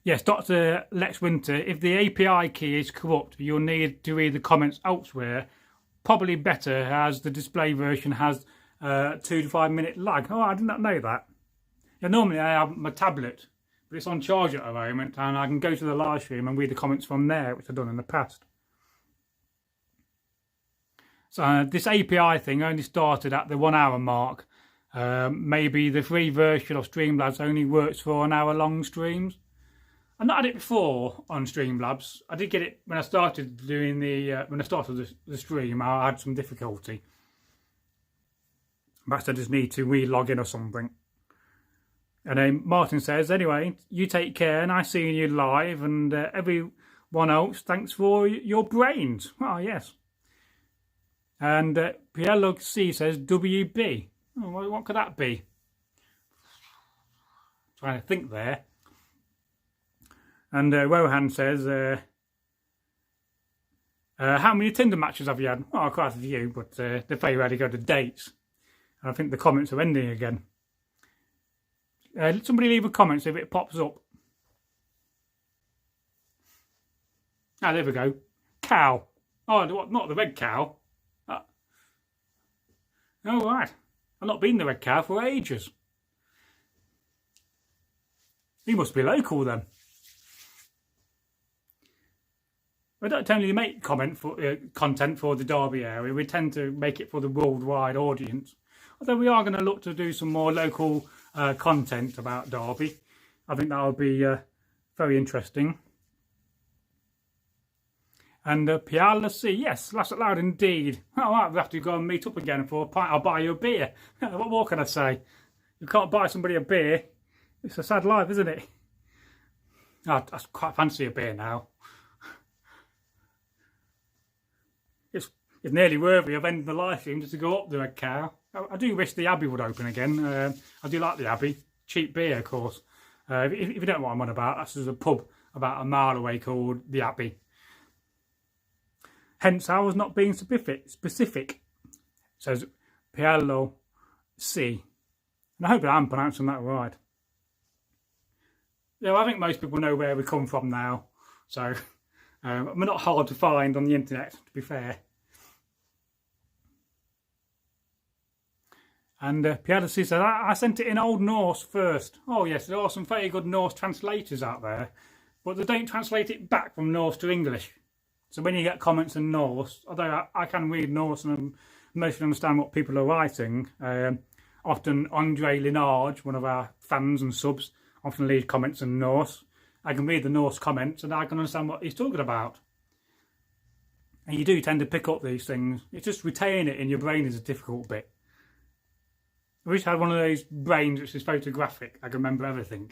yes, Dr. Lex Winter, if the API key is corrupt, you'll need to read the comments elsewhere. Probably better, as the display version has 2 to 5 minute lag. Oh, I did not know that. Yeah, normally I have my tablet, but it's on charge at the moment, and I can go to the live stream and read the comments from there, which I've done in the past. So this API thing only started at the 1 hour mark. maybe the free version of Streamlabs only works for an hour-long streams. I've not had it before on Streamlabs. I did get it when I started doing the stream. I had some difficulty. Perhaps I just need to re-log in or something. And then Martin says, anyway, you take care, and I see you live, and everyone else, thanks for your brains. Oh, yes. And Pielo C says, WB. Oh, what could that be? Trying to think there. And Rohan says, how many Tinder matches have you had? Oh, quite a few, but they're very rarely go to dates. And I think the comments are ending again. Somebody leave a comment if it pops up. Ah, there we go. Cow. Oh, not the red cow. Oh, right. I've not been the red cow for ages. He must be local then. We don't only make content for the Derby area. We tend to make it for the worldwide audience. Although we are going to look to do some more local content about Derby. I think that will be very interesting. And Piala C, yes, laugh out loud indeed. Oh, right, we'll have to go and meet up again for a pint. I'll buy you a beer. What more can I say? You can't buy somebody a beer. It's a sad life, isn't it? I quite fancy a beer now. It's nearly worthy of ending the live stream just to go up the Red Cow. I do wish the Abbey would open again. I do like the Abbey. Cheap beer, of course. If you don't know what I'm on about, that's just a pub about a mile away called the Abbey. Hence, I was not being specific. Says Pielo C. And I hope I'm pronouncing that right. Yeah, I think most people know where we come from now. So, we're not hard to find on the internet, to be fair. And Pielo C says, I sent it in Old Norse first. Oh yes, there are some very good Norse translators out there. But they don't translate it back from Norse to English. So when you get comments in Norse, although I can read Norse and mostly understand what people are writing, often Andre Linarge, one of our fans and subs, often leaves comments in Norse. I can read the Norse comments and I can understand what he's talking about. And you do tend to pick up these things. It's just retaining it in your brain is a difficult bit. I wish I had one of those brains which is photographic. I can remember everything.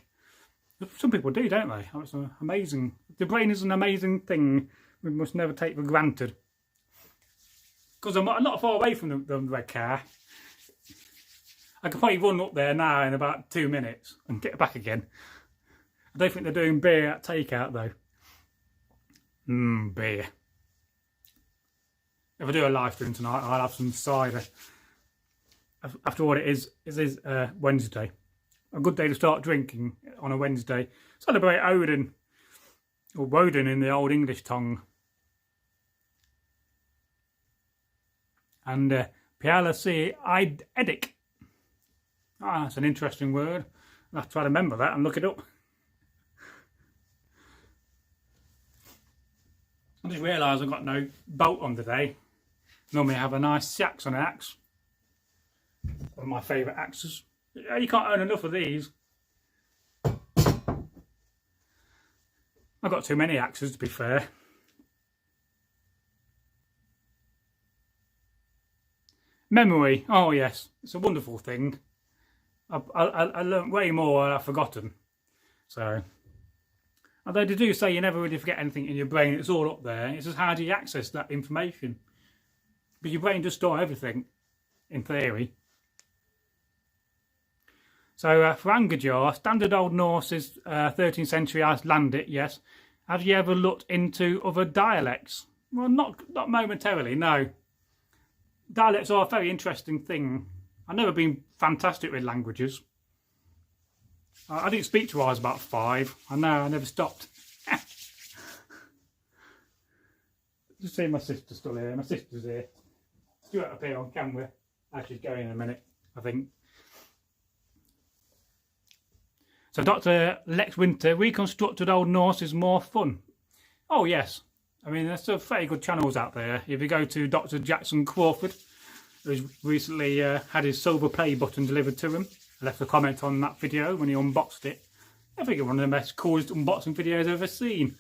Some people do, don't they? It's amazing. The brain is an amazing thing we must never take for granted. Because I'm not far away from the red car. I could probably run up there now in about 2 minutes and get back again. I don't think they're doing beer at takeout though. Beer. If I do a live stream tonight, I'll have some cider. After all, it is Wednesday. A good day to start drinking on a Wednesday. Celebrate Odin. Or Woden in the old English tongue. And Piala C, Edic. Ah, that's an interesting word. I'll have to try to remember that and look it up. I just realised I've got no bolt on today. Normally I have a nice Seax on an axe. One of my favourite axes. You can't own enough of these. I've got too many axes, to be fair. Memory. Oh yes, it's a wonderful thing. I learnt way more than I've forgotten. So, although they do say you never really forget anything in your brain, it's all up there. It's just how do you access that information? But your brain does store everything, in theory. So, for Angerjar, standard Old Norse is 13th century Icelandic, yes. Have you ever looked into other dialects? Well, not momentarily, no. Dialects are a very interesting thing. I've never been fantastic with languages. I didn't speak till I was about 5. I know, I never stopped. Just see my sister still here. My sister's here. Do it up here on camera. She's going in a minute, I think. So Dr. Lex Winter, reconstructed Old Norse is more fun. Oh yes. I mean, there's some very good channels out there. If you go to Dr. Jackson Crawford, who's recently had his silver play button delivered to him. I left a comment on that video when he unboxed it. I think it's one of the best coolest unboxing videos I've ever seen.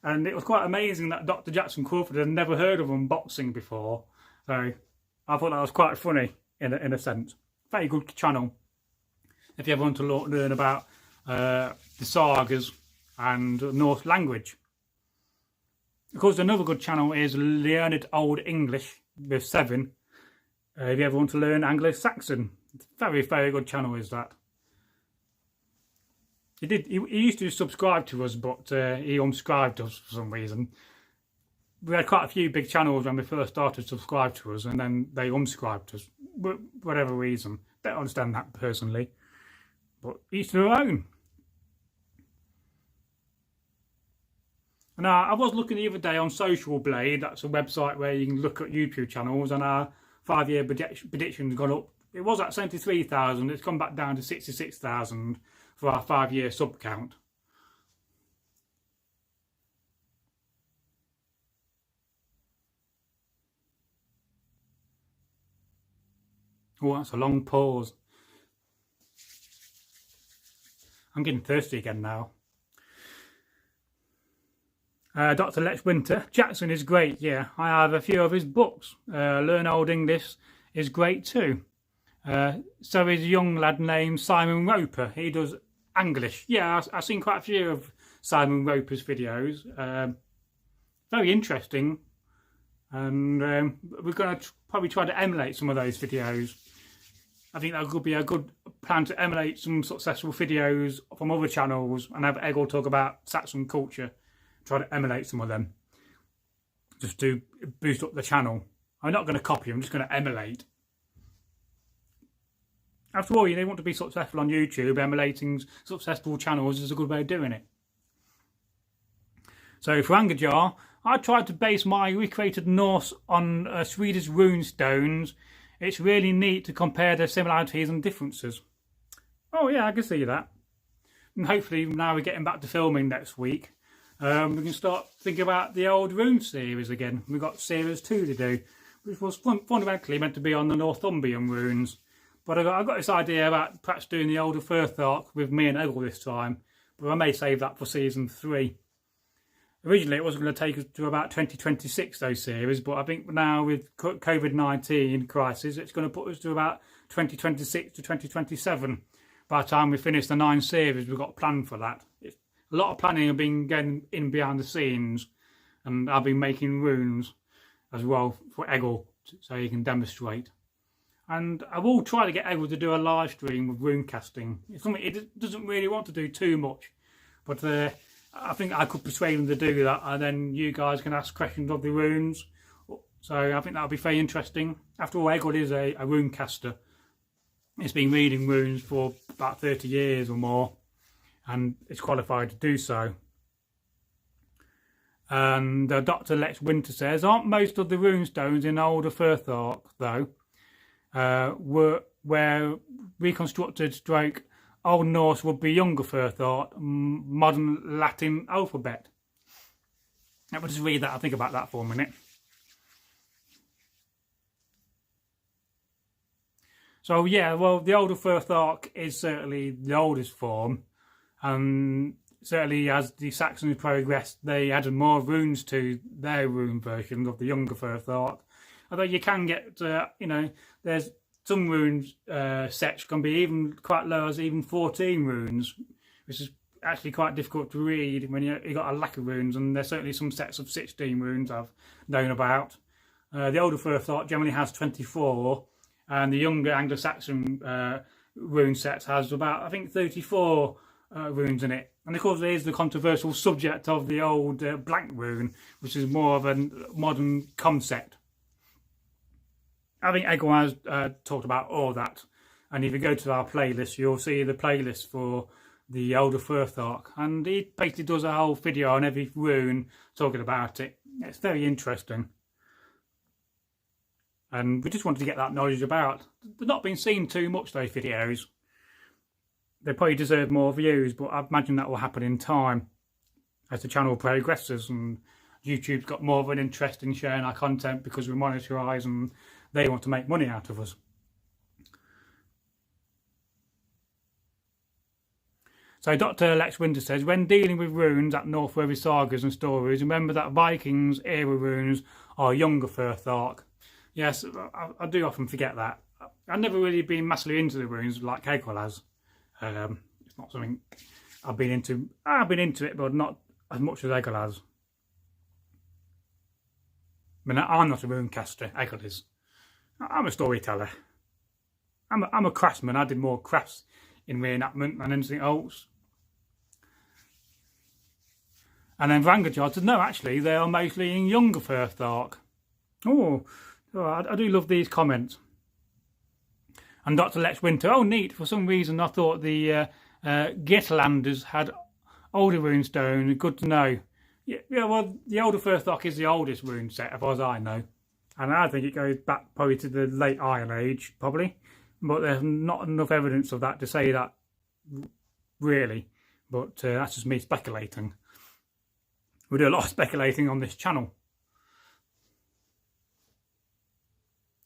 And it was quite amazing that Dr. Jackson Crawford had never heard of unboxing before. So I thought that was quite funny in a sense. Very good channel if you ever want to learn about the sagas and Norse language. Of course, another good channel is Learned Old English with 7. If you ever want to learn Anglo-Saxon, very, very good channel is that. He used to subscribe to us, but he unsubscribed us for some reason. We had quite a few big channels when we first started to subscribe to us, and then they unsubscribed us, for whatever reason. Don't understand that personally, but each to their own. And I was looking the other day on Social Blade. That's a website where you can look at YouTube channels, and our 5-year prediction's gone up. It was at 73,000. It's gone back down to 66,000 for our 5-year sub count. Oh, that's a long pause. I'm getting thirsty again now. Dr. Lex Winter. Jackson is great, yeah. I have a few of his books. Learn Old English is great too. So is a young lad named Simon Roper. He does English. Yeah, I've seen quite a few of Simon Roper's videos. Very interesting. And we're going to probably try to emulate some of those videos. I think that could be a good plan to emulate some successful videos from other channels and have Egil talk about Saxon culture. Try to emulate some of them. Just to boost up the channel. I'm not going to copy, I'm just going to emulate. After all, you want to be successful on YouTube, emulating successful channels is a good way of doing it. So for Angerjar, I tried to base my recreated Norse on Swedish rune stones. It's really neat to compare the similarities and differences. Oh yeah, I can see that. And hopefully now we're getting back to filming next week. We can start thinking about the old rune series again. We've got series 2 to do, which was fundamentally meant to be on the Northumbrian runes. But I got this idea about perhaps doing the older Futhark with me and Egil this time. But I may save that for season 3. Originally it was going to take us to about 2026, those series, but I think now with COVID-19 crisis, it's going to put us to about 2026 to 2027. By the time we finish the 9 series, we've got planned for that. A lot of planning has been going in behind the scenes, and I've been making runes as well for Egil so he can demonstrate. And I will try to get Egil to do a live stream with rune casting. It's something he doesn't really want to do too much, but I think I could persuade him to do that, and then you guys can ask questions of the runes. So I think that'll be very interesting. After all, Egil is a rune caster. He's been reading runes for about 30 years or more, and is qualified to do so. And Dr. Lex Winter says, aren't most of the rune stones in older Futhark, though, where reconstructed stroke Old Norse would be younger Futhark, modern Latin alphabet? Let me just read that, I'll think about that for a minute. So yeah, well, the older Futhark is certainly the oldest form. Certainly as the Saxons progressed, they added more runes to their rune version of the younger Futhark. Although you can get, there's some runes sets can be even quite low as even 14 runes, which is actually quite difficult to read when you got a lack of runes, and there's certainly some sets of 16 runes I've known about. The older Futhark generally has 24, and the younger Anglo-Saxon rune set has about, I think, 34 runes in it. And of course there is the controversial subject of the old blank rune, which is more of a modern concept. I think Egil has talked about all that, and if you go to our playlist, you'll see the playlist for the older Futhark, and he basically does a whole video on every rune talking about it. It's very interesting, and we just wanted to get that knowledge about. They've not been seen too much, those videos. They probably deserve more views, but I imagine that will happen in time as the channel progresses, and YouTube's got more of an interest in sharing our content because we monetize and they want to make money out of us. So Dr. Lex Winter says, when dealing with runes at Northworthy sagas and stories, remember that Vikings era runes are younger Futhark. Yes, I do often forget that. I've never really been massively into the runes like Egil has. It's not something I've been into. I've been into it, but not as much as Egil has. I mean, I'm not a rune caster. Egil is. I'm a storyteller. I'm a craftsman. I did more crafts in reenactment than anything else. And then Vrangajard said, no, actually, they are mostly in younger Futhark. Oh, I do love these comments. And Dr. Lex Winter, oh, neat. For some reason, I thought the Geatlanders had older runestone. Good to know. Yeah, well, the older Futhark is the oldest rune set, as far as I know. And I think it goes back probably to the late Iron Age, probably. But there's not enough evidence of that to say that, really. But that's just me speculating. We do a lot of speculating on this channel.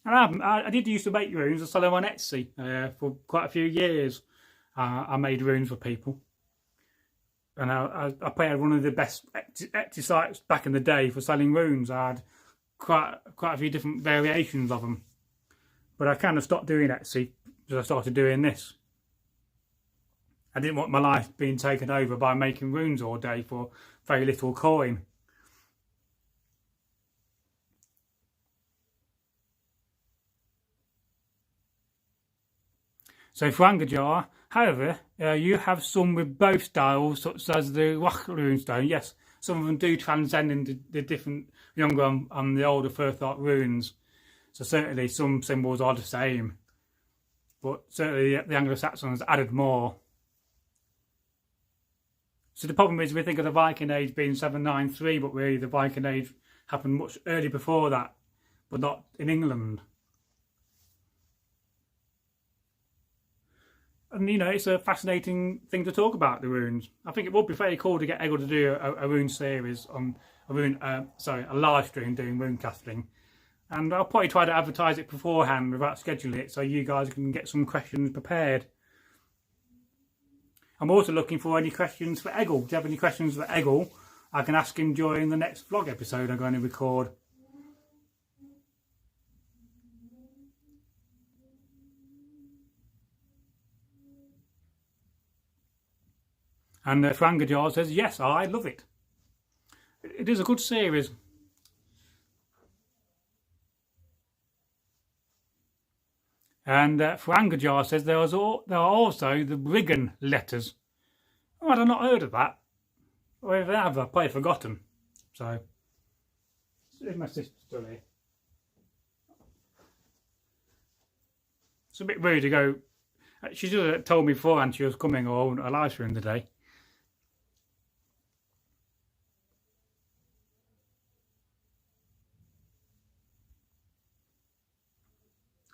And I did used to make runes and sell them on Etsy for quite a few years. I made runes for people. And I played one of the best Etsy sites back in the day for selling runes. I had quite a few different variations of them. But I kind of stopped doing Etsy because I started doing this. I didn't want my life being taken over by making runes all day for very little coin. So Frangajar, however, you have some with both styles, such as the rock runestone. Yes, some of them do transcend into the different younger and the older Futhark runes. So certainly some symbols are the same. But certainly the Anglo-Saxons added more. So the problem is we think of the Viking Age being 793, but really the Viking Age happened much earlier before that, but not in England. And, you know, it's a fascinating thing to talk about, the runes. I think it would be very cool to get Egil to do a rune series on a live stream doing rune casting. And I'll probably try to advertise it beforehand without scheduling it, so you guys can get some questions prepared. I'm also looking for any questions for Egil. If you have any questions for Egil, I can ask him during the next vlog episode I'm going to record. And Frangajar says, yes, I love it. It is a good series. And Frangajar says there are also the Brigand letters. Oh, I've not heard of that. Or if I have, I've probably forgotten. So, is my sister still here? It's a bit rude to go. She should have told me beforehand she was coming or a live stream today.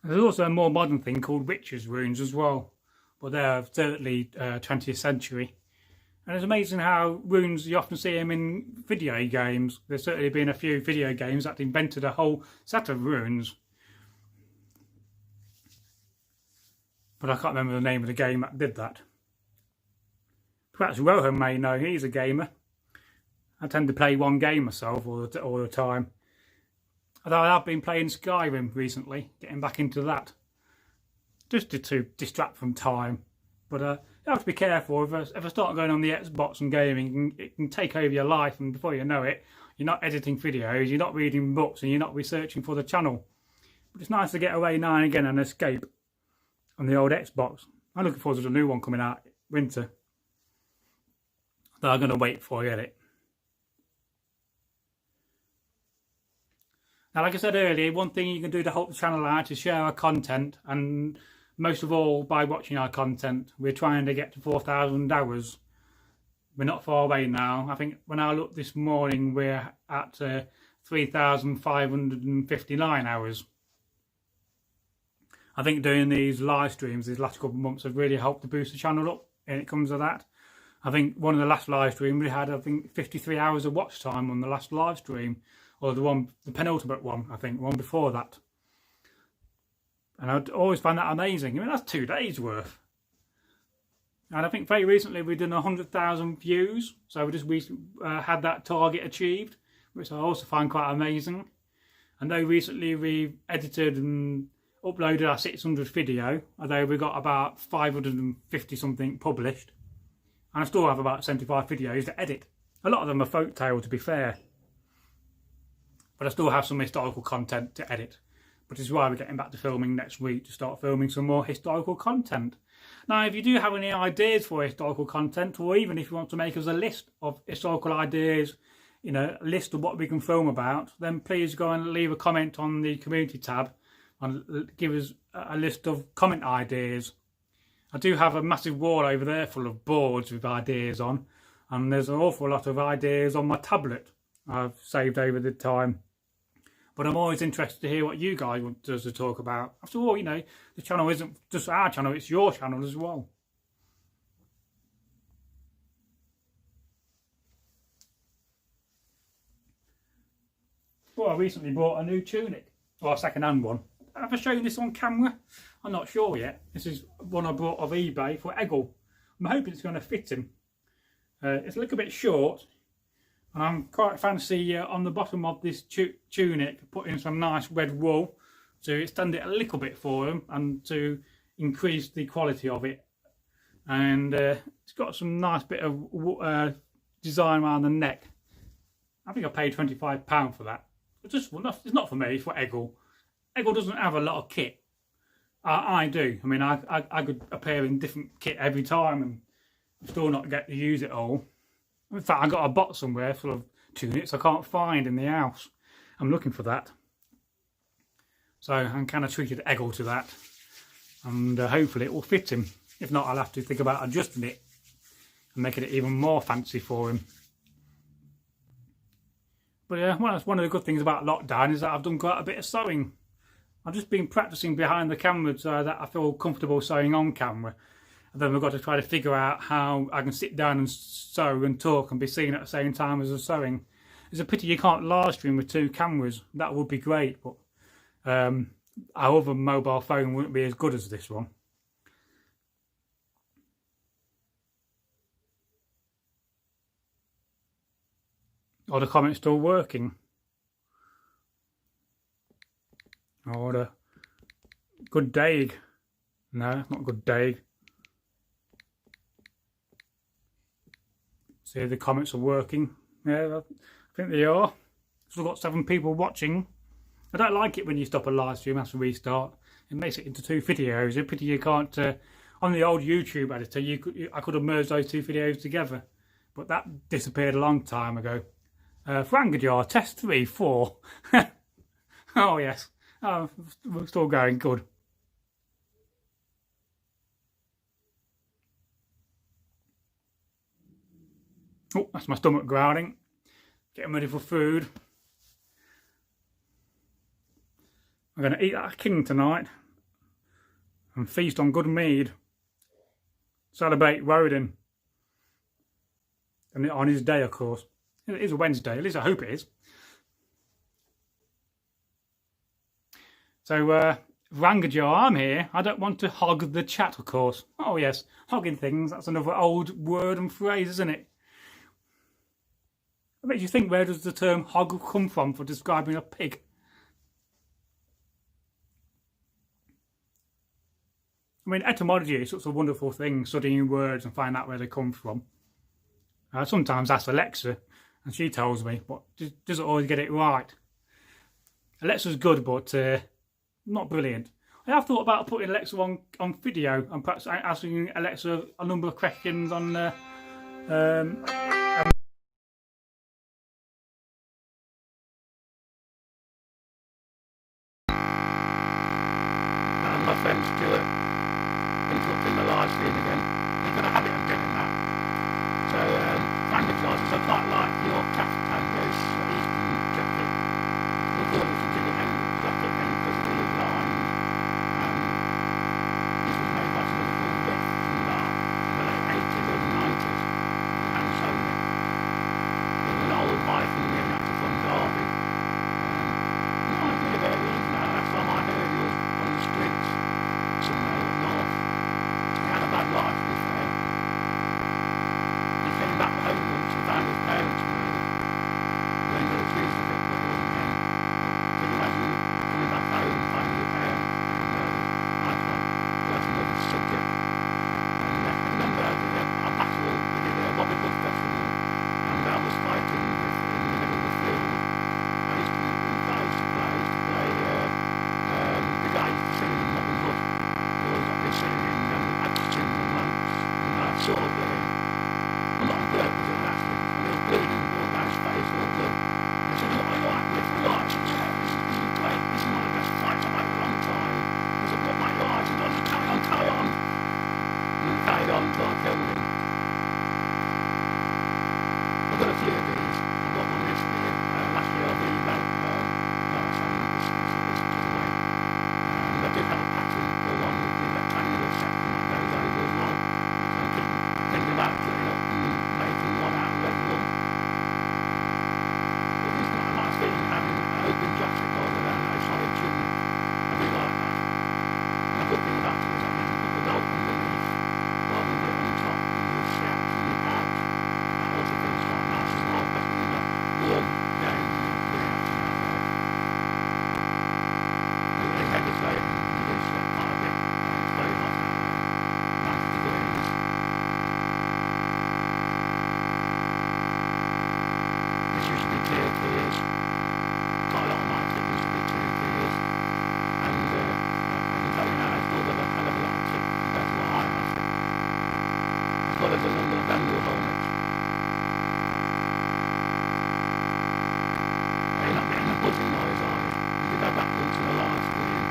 There's also a more modern thing called witches' runes as well, but they're certainly 20th century. And it's amazing how runes, you often see them in video games. There's certainly been a few video games that invented a whole set of runes. But I can't remember the name of the game that did that. Perhaps Rohan may know, he's a gamer. I tend to play one game myself all the time. Although I have been playing Skyrim recently, getting back into that. Just to distract from time. But you have to be careful. If I start going on the Xbox and gaming, it can take over your life, and before you know it, you're not editing videos, you're not reading books, and you're not researching for the channel. But it's nice to get away now and again and escape on the old Xbox. I'm looking forward to the new one coming out winter. Though I'm going to wait before I get it. Now, like I said earlier, one thing you can do to help the channel out is share our content, and most of all by watching our content. We're trying to get to 4,000 hours. We're not far away now. I think when I looked this morning, we're at 3,559 hours. I think doing these live streams these last couple of months have really helped to boost the channel up, and it comes to that. I think one of the last live streams we had, I think, 53 hours of watch time on the last live stream. Or the penultimate one, I think, one before that. And I'd always find that amazing. I mean, that's 2 days worth. And I think very recently we've done 100,000 views. So we just had that target achieved, which I also find quite amazing. I know recently we edited and uploaded our 600th video, although we got about 550 something published. And I still have about 75 videos to edit. A lot of them are folktale, to be fair. But I still have some historical content to edit. Which is why we're getting back to filming next week, to start filming some more historical content. Now, if you do have any ideas for historical content, or even if you want to make us a list of historical ideas, you know, a list of what we can film about, then please go and leave a comment on the community tab and give us a list of comment ideas. I do have a massive wall over there full of boards with ideas on, and there's an awful lot of ideas on my tablet I've saved over the time. But I'm always interested to hear what you guys want us to talk about. After all, you know, the channel isn't just our channel, it's your channel as well. Well, I recently bought a new tunic, or a second-hand one. Have I shown this on camera? I'm not sure yet. This is one I bought off eBay for Egil. I'm hoping it's going to fit him. It's a little bit short. And I'm quite fancy on the bottom of this tunic putting some nice red wool to extend it a little bit for him and to increase the quality of it. And it's got some nice bit of design around the neck. I think I paid £25 for that. It's not for me, it's for Egil. Egil doesn't have a lot of kit. I do. I mean, I could appear in different kit every time and still not get to use it all. In fact, I got a box somewhere full of tunics I can't find in the house. I'm looking for that. So I'm kind of treated Egil to that. And hopefully it will fit him. If not, I'll have to think about adjusting it and making it even more fancy for him. But yeah, well, that's one of the good things about lockdown is that I've done quite a bit of sewing. I've just been practicing behind the camera so that I feel comfortable sewing on camera. And then we've got to try to figure out how I can sit down and sew and talk and be seen at the same time as I'm sewing. It's a pity you can't live stream with 2 cameras. That would be great, but our other mobile phone wouldn't be as good as this one. Are the comments still working? Oh, the good day. No, not good day. See if the comments are working. Yeah, I think they are. Still got 7 people watching. I don't like it when you stop a live stream after restart. It makes it into 2 videos. It's a pity you can't. On the old YouTube editor, I could have merged those 2 videos together, but that disappeared a long time ago. Frangajar, test 3, 4. Oh yes. Oh, we're still going good. Oh, that's my stomach growling. Getting ready for food. I'm going to eat that king tonight and feast on good mead. Celebrate Rodin. And on his day, of course. It is a Wednesday, at least I hope it is. So, Rangajar, I'm here. I don't want to hog the chat, of course. Oh yes, hogging things, that's another old word and phrase, isn't it? It makes you think, where does the term hog come from for describing a pig? I mean, etymology is such a wonderful thing, studying words and find out where they come from. I sometimes ask Alexa, and she tells me, but doesn't always get it right. Alexa's good, but not brilliant. I have thought about putting Alexa on video and perhaps asking Alexa a number of questions on my friends to interrupting the live stream again. They've got a habit of doing that. So, thank you guys. I quite like your Tango's Eastern jacket. Look forward to the jacket and because the line. This was made by some of the bit from the late 80s or the 90s. And so it was an old Viking named after from Derby. No idea where he is now. Last time I heard he was on the streets. go until I kill them. I've got a few of these. I've got one this year. Last year I rewrote this away. And I did have a pattern for one with the rectangular section that goes over as well. So I keep thinking about putting up and making one out of every one. But it's not a nice feeling having an open jacket all around a solid chimney. I do like that. And the good thing about it is that you can put the dog underneath rather than put it on top and just see out from the pouch. That also feels quite nice as well, especially in that warm day and you're putting everything out there. It's heavy slave and you do sweat quite a bit. It's very hot out there. 90 degrees. This used to be clear tiers. Quite a lot of nights it used to be clear tiers. And I can tell you now it's still got a hell of a lot of kick compared to what I have. As well as a number of vendors on it. You're not getting a buzzing noise, are you? You could have that built in a live screen.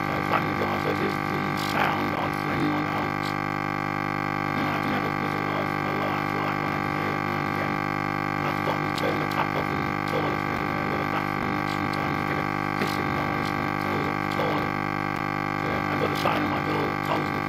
So Flanny Guy says is the sound I fling on out. And then I can have a buzzing noise from the live light when I can hear it now and again. And I've forgotten to turn the tap off in the toilet room there with a bathroom that sometimes you get a hissing noise when it fills up the toilet. So I've got a sign on my door that tells me